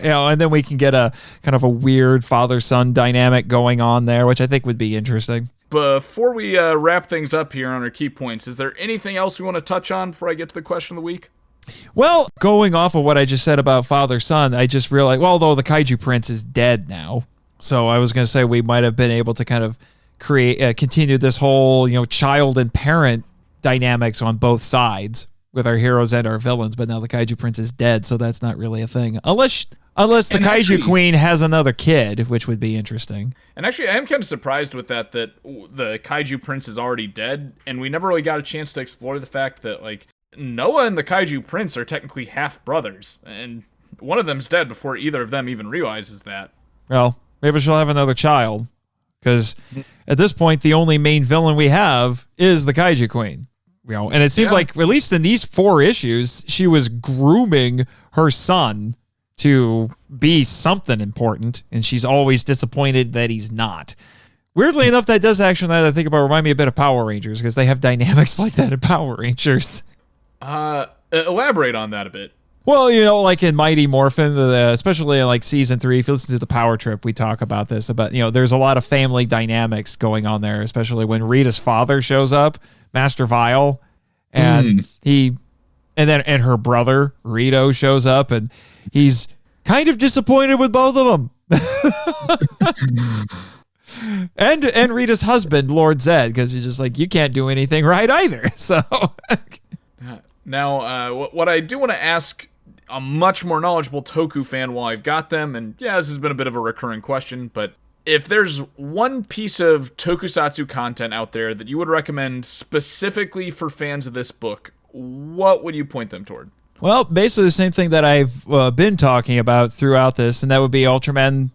[SPEAKER 2] And then we can get a kind of a weird father-son dynamic going on there, which I think would be interesting.
[SPEAKER 1] Before we wrap things up here on our key points, is there anything else we want to touch on before I get to the question of the week?
[SPEAKER 2] Well, going off of what I just said about father-son, I just realized, well, although the Kaiju Prince is dead now, so I was going to say we might have been able to kind of continue this whole, child and parent dynamics on both sides with our heroes and our villains, but now the Kaiju Prince is dead, so that's not really a thing. Unless the Kaiju Queen has another kid, which would be interesting.
[SPEAKER 1] And actually, I am kind of surprised with that the Kaiju Prince is already dead, and we never really got a chance to explore the fact that, like, Noah and the Kaiju Prince are technically half brothers, and one of them's dead before either of them even realizes that.
[SPEAKER 2] Well, maybe she'll have another child, because at this point, the only main villain we have is the Kaiju Queen. And it seemed like, at least in these 4 issues, she was grooming her son to be something important, and she's always disappointed that he's not. Weirdly enough, that does actually, now that I think about it, remind me a bit of Power Rangers, because they have dynamics like that in Power Rangers.
[SPEAKER 1] Elaborate on that a bit.
[SPEAKER 2] Well, like in Mighty Morphin, especially in like season 3, if you listen to the Power Trip, we talk about this, about, there's a lot of family dynamics going on there, especially when Rita's father shows up, Master Vile, and and her brother, Rito, shows up, and he's kind of disappointed with both of them. and Rita's husband, Lord Zed, because he's just like, you can't do anything right either. So
[SPEAKER 1] now, what I do want to ask a much more knowledgeable Toku fan while I've got them, and this has been a bit of a recurring question, but if there's one piece of tokusatsu content out there that you would recommend specifically for fans of this book, what would you point them toward?
[SPEAKER 2] Well, basically the same thing that I've been talking about throughout this, and that would be Ultraman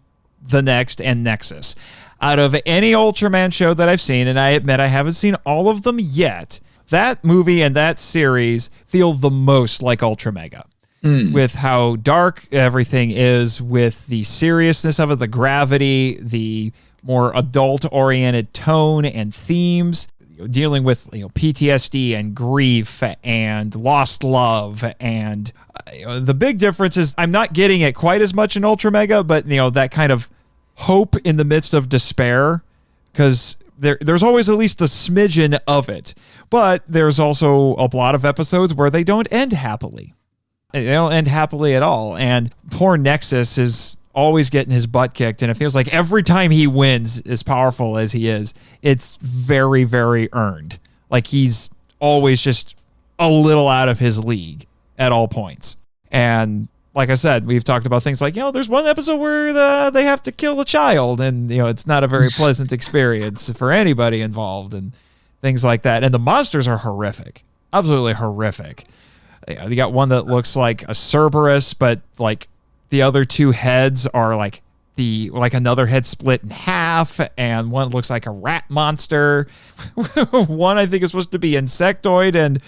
[SPEAKER 2] The Next and Nexus. Out of any Ultraman show that I've seen, and I admit I haven't seen all of them yet, that movie and that series feel the most like UltraMega. With how dark everything is, with the seriousness of it, the gravity, the more adult-oriented tone and themes, dealing with PTSD and grief and lost love. And the big difference is I'm not getting it quite as much in UltraMega, but that kind of hope in the midst of despair, because there's always at least a smidgen of it. But there's also a lot of episodes where they don't end happily. They don't end happily at all. And poor Nexus is always getting his butt kicked. And it feels like every time he wins, as powerful as he is, it's very, very earned. Like he's always just a little out of his league at all points. And like I said, we've talked about things like, there's one episode where they have to kill a child. And, it's not a very pleasant experience for anybody involved and things like that. And the monsters are horrific. Absolutely horrific. You got one that looks like a Cerberus, but like the other 2 heads are like another head split in half, and one looks like a rat monster. One I think is supposed to be insectoid, and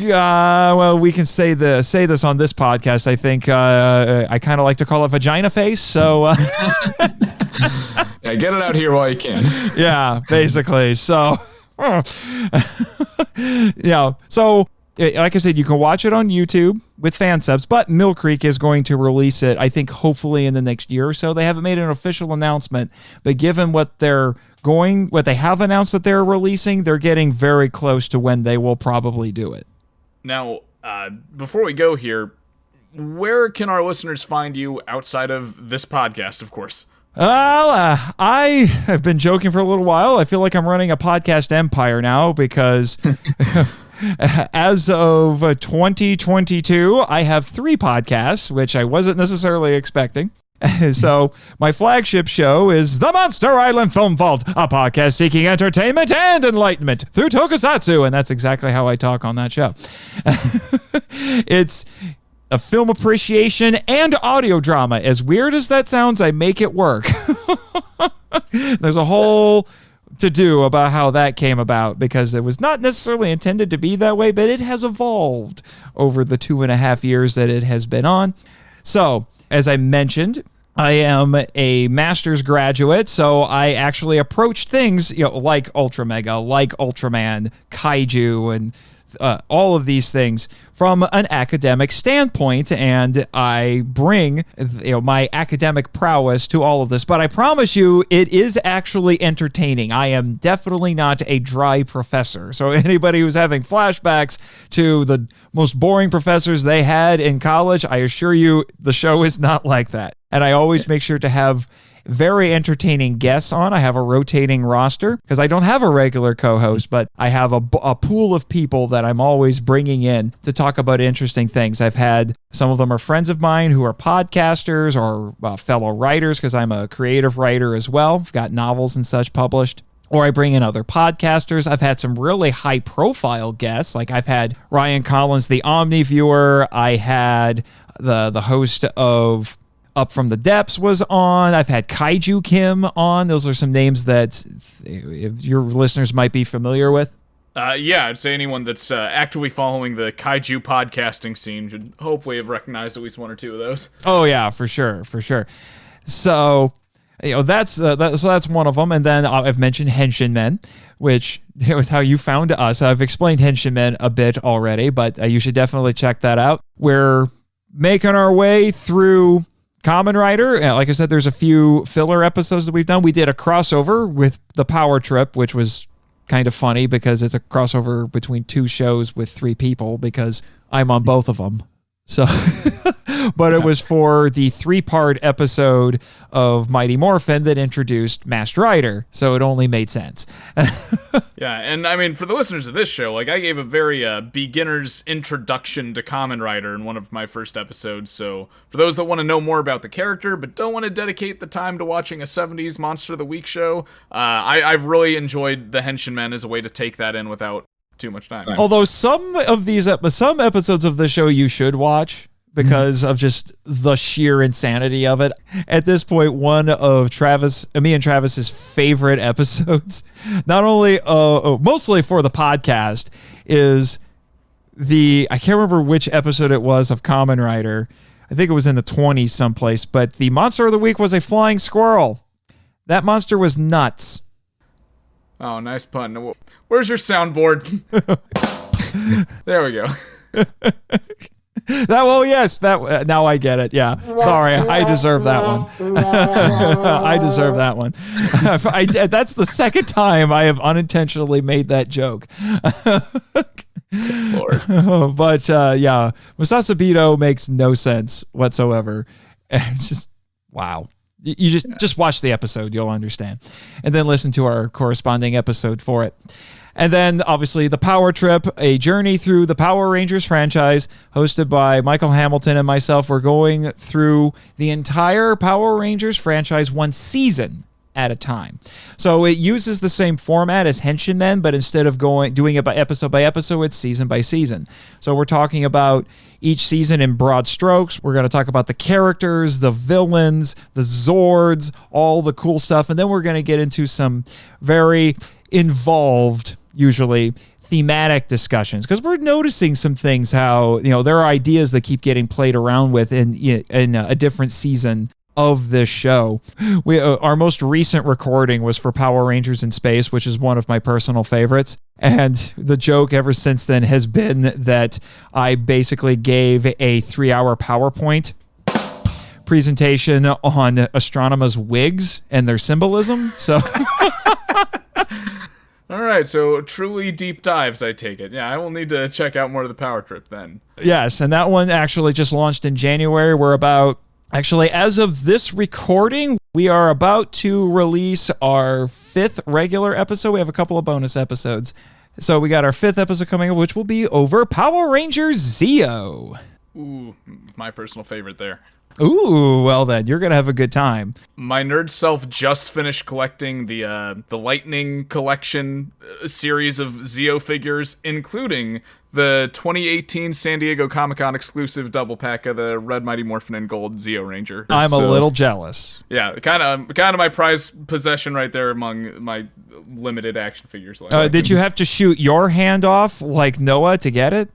[SPEAKER 2] well, we can say this on this podcast. I think I kind of like to call it vagina face. So
[SPEAKER 3] yeah, get it out here while you can.
[SPEAKER 2] Yeah, basically. So yeah, so. Like I said, you can watch it on YouTube with fan subs, but Mill Creek is going to release it, I think, hopefully in the next year or so. They haven't made an official announcement, but given what they have announced that they're releasing, they're getting very close to when they will probably do it.
[SPEAKER 1] Now, before we go here, where can our listeners find you outside of this podcast, of course?
[SPEAKER 2] I have been joking for a little while. I feel like I'm running a podcast empire now because... As of 2022, I have 3 podcasts, which I wasn't necessarily expecting. So my flagship show is The Monster Island Film Vault, a podcast seeking entertainment and enlightenment through tokusatsu, and that's exactly how I talk on that show. It's a film appreciation and audio drama. As weird as that sounds, I make it work. There's a whole to do about how that came about, because it was not necessarily intended to be that way, but it has evolved over the 2.5 years that it has been on. So, as I mentioned, I am a master's graduate, so I actually approach things like UltraMega, like Ultraman, Kaiju, and all of these things from an academic standpoint, and I bring my academic prowess to all of this. But I promise you, it is actually entertaining. I am definitely not a dry professor. So anybody who's having flashbacks to the most boring professors they had in college, I assure you the show is not like that. And I always make sure to have very entertaining guests on. I have a rotating roster because I don't have a regular co-host, but I have a pool of people that I'm always bringing in to talk about interesting things. I've had some of them are friends of mine who are podcasters or fellow writers, because I'm a creative writer as well. I've got novels and such published. or I bring in other podcasters. I've had some really high-profile guests. Like I've had Ryan Collins, the Omniviewer. I had the host of Up From the Depths was on. I've had Kaiju Kim on. Those are some names that your listeners might be familiar with.
[SPEAKER 1] Yeah, I'd say anyone that's actively following the kaiju podcasting scene should hopefully have recognized at least one or two of those.
[SPEAKER 2] Oh yeah, for sure. So, that's one of them. And then I've mentioned Henshin Men, which was how you found us. I've explained Henshin Men a bit already, but you should definitely check that out. We're making our way through Kamen Rider. Like I said, there's a few filler episodes that we've done. We did a crossover with the Power Trip, which was kind of funny because it's a crossover between two shows with three people because I'm on both of them. So, but it was for the 3-part episode of Mighty Morphin that introduced Masked Rider, so it only made sense.
[SPEAKER 1] Yeah, and I mean, for the listeners of this show, I gave a very beginner's introduction to Kamen Rider in one of my first episodes, so for those that want to know more about the character but don't want to dedicate the time to watching a 70s Monster of the Week show, I've really enjoyed the Henshin Men as a way to take that in without too much time.
[SPEAKER 2] Although some episodes of the show you should watch because of just the sheer insanity of it. At this point, one of me and Travis's favorite episodes, not only mostly for the podcast, is I can't remember which episode it was of Kamen Rider. I think it was in the 20s someplace, but the monster of the week was a flying squirrel. That monster was nuts.
[SPEAKER 1] Oh, nice pun. Where's your soundboard? There we go. Now I get it. Yeah. Sorry, I deserve that one. I deserve that one. That's the second time I have unintentionally made that joke. Lord. But yeah, Musasabito makes no sense whatsoever. It's just, wow. You just watch the episode, you'll understand. And then listen to our corresponding episode for it. And then, obviously, The Power Trip, a journey through the Power Rangers franchise, hosted by Michael Hamilton and myself. We're going through the entire Power Rangers franchise one season at a time. So it uses the same format as Henshin Men, but instead of doing it by episode, it's season by season. So we're talking about each season in broad strokes. We're going to talk about the characters, the villains, the Zords, all the cool stuff. And then we're going to get into some very involved, usually thematic discussions, because we're noticing some things, how there are ideas that keep getting played around with in a different season of this show. Our most recent recording was for Power Rangers in Space, which is one of my personal favorites. And the joke ever since then has been that I basically gave a 3-hour PowerPoint presentation on Astronema's wigs and their symbolism. So all right, so truly deep dives, I take it. Yeah, I will need to check out more of the Power Trip then.
[SPEAKER 2] Yes, and that one actually just launched in January. Actually, as of this recording, we are about to release our 5th regular episode. We have a couple of bonus episodes. So we got our 5th episode coming up, which will be over Power Rangers Zeo.
[SPEAKER 1] Ooh, my personal favorite there.
[SPEAKER 2] Ooh, well then, you're going to have a good time.
[SPEAKER 1] My nerd self just finished collecting the Lightning Collection series of Zeo figures, including the 2018 San Diego Comic-Con exclusive double pack of the Red Mighty Morphin and Gold Zeo Ranger.
[SPEAKER 2] I'm a little jealous.
[SPEAKER 1] Yeah, kind of my prized possession right there among my limited action figures.
[SPEAKER 2] Did you have to shoot your hand off like Noah to get it?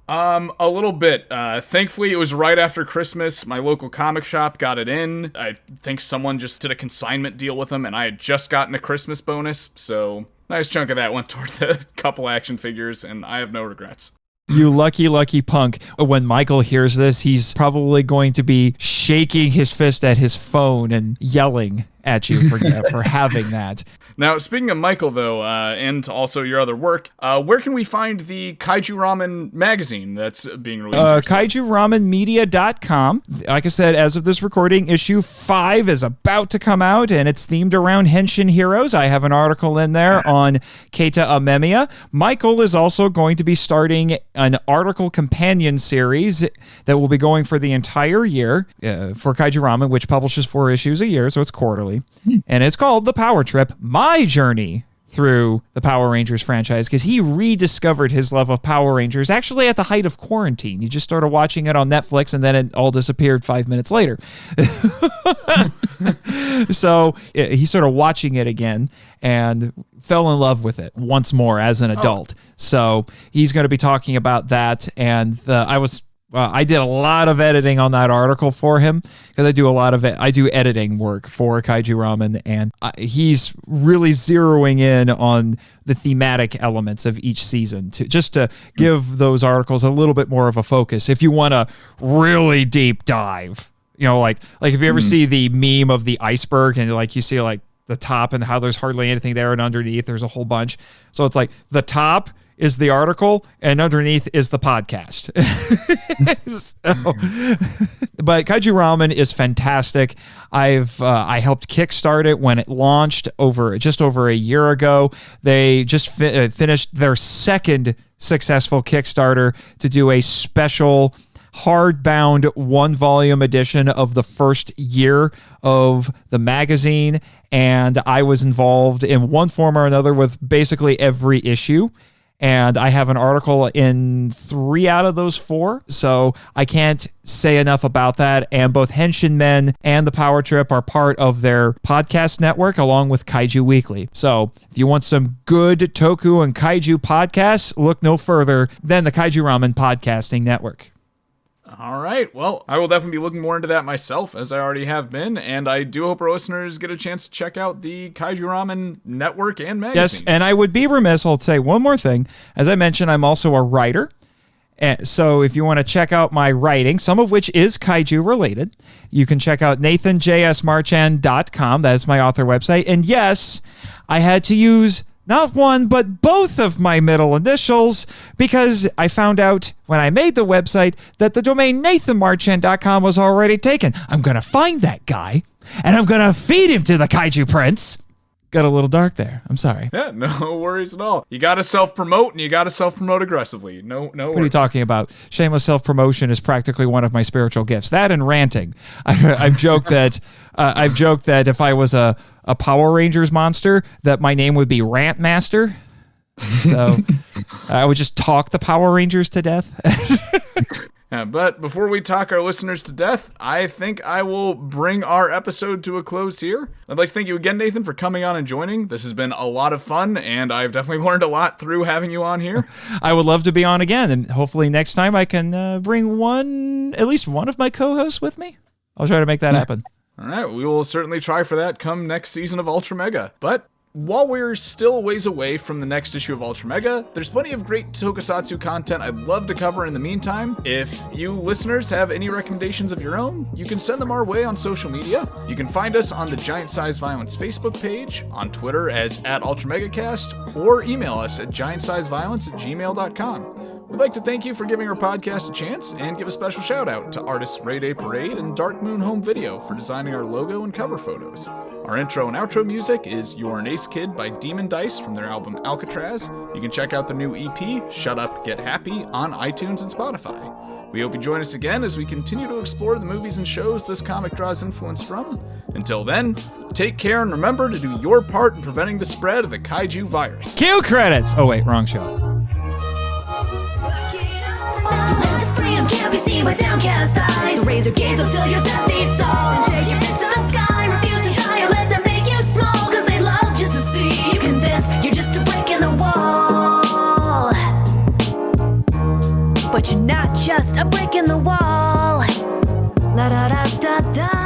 [SPEAKER 1] A little bit. Thankfully, it was right after Christmas. My local comic shop got it in. I think someone just did a consignment deal with them, and I had just gotten a Christmas bonus, so nice chunk of that went toward the couple action figures, and I have no regrets.
[SPEAKER 2] You lucky punk. When Michael hears this, he's probably going to be shaking his fist at his phone and yelling at you for having that.
[SPEAKER 1] Now, speaking of Michael, though, and also your other work, where can we find the Kaiju Ramen magazine that's being released?
[SPEAKER 2] KaijuRamenmedia.com. Like I said, as of this recording, issue 5 is about to come out, and it's themed around Henshin heroes. I have an article in there on Keita Amemiya. Michael is also going to be starting an article companion series that will be going for the entire year for Kaiju Ramen, which publishes 4 issues a year, so it's quarterly. And it's called The Power Trip, My Journey through the Power Rangers franchise because he rediscovered his love of Power Rangers actually at the height of quarantine. He just started watching it on Netflix and then it all disappeared 5 minutes later. So he started watching it again and fell in love with it once more as an adult. So he's going to be talking about that. And I did a lot of editing on that article for him because I do editing work for Kaiju Ramen, and he's really zeroing in on the thematic elements of each season to give those articles a little bit more of a focus. If you want to really deep dive, like if you ever see the meme of the iceberg and like you see like the top and how there's hardly anything there and underneath there's a whole bunch. So it's like the top is the article and underneath is the podcast. But Kaiju Ramen is fantastic. I helped kickstart it when it launched just over a year ago. They just finished their second successful Kickstarter to do a special hardbound 1-volume edition of the first year of the magazine, and I was involved in one form or another with basically every issue. And I have an article in 3 out of those 4, so I can't say enough about that. And both Henshin Men and The Power Trip are part of their podcast network along with Kaiju Weekly. So if you want some good Toku and Kaiju podcasts, look no further than the Kaiju Ramen Podcasting Network.
[SPEAKER 1] All right. Well, I will definitely be looking more into that myself, as I already have been, and I do hope our listeners get a chance to check out the Kaiju Ramen network and magazine.
[SPEAKER 2] Yes, and I would be remiss, I'll say one more thing. As I mentioned, I'm also a writer. So if you want to check out my writing, some of which is Kaiju related, you can check out nathanjsmarchand.com. That is my author website. And yes, I had to use not one, but both of my middle initials, because I found out when I made the website that the domain nathanmarchand.com was already taken. I'm going to find that guy, and I'm going to feed him to the Kaiju Prince. Got a little dark there. I'm sorry.
[SPEAKER 1] Yeah, no worries at all. You got to self-promote, and you got to self-promote aggressively. No
[SPEAKER 2] What are you talking about? Shameless self-promotion is practically one of my spiritual gifts. That and ranting. I've joked that if I was a Power Rangers monster, that my name would be Rant Master. So I would just talk the Power Rangers to death.
[SPEAKER 1] Yeah, but before we talk our listeners to death, I think I will bring our episode to a close here. I'd like to thank you again, Nathan, for coming on and joining. This has been a lot of fun, and I've definitely learned a lot through having you on here.
[SPEAKER 2] I would love to be on again, and hopefully next time I can bring at least one of my co-hosts with me. I'll try to make that happen.
[SPEAKER 1] All right, we will certainly try for that come next season of UltraMega. But while we're still ways away from the next issue of UltraMega, there's plenty of great tokusatsu content I'd love to cover in the meantime. If you listeners have any recommendations of your own, you can send them our way on social media. You can find us on the Giant Size Violence Facebook page, on Twitter as @UltraMegaCast, or email us at giantsizeviolence@gmail.com. We'd like to thank you for giving our podcast a chance, and give a special shout out to artists Ray Day Parade and Dark Moon Home Video for designing our logo and cover photos. Our intro and outro music is You're an Ace Kid by Demon Dice from their album Alcatraz. You can check out their new EP, Shut Up, Get Happy, on iTunes and Spotify. We hope you join us again as we continue to explore the movies and shows this comic draws influence from. Until then, take care and remember to do your part in preventing the spread of the Kaiju virus.
[SPEAKER 2] Cue credits! Oh wait, wrong show.
[SPEAKER 4] Freedom can't be seen by downcast eyes. So raise your gaze up till you're 10 feet tall and shake your fist to the sky. Refuse to die or let them make you small, cause they love just to see you convinced you're just a brick in the wall. But you're not just a brick in the wall. La da da da da.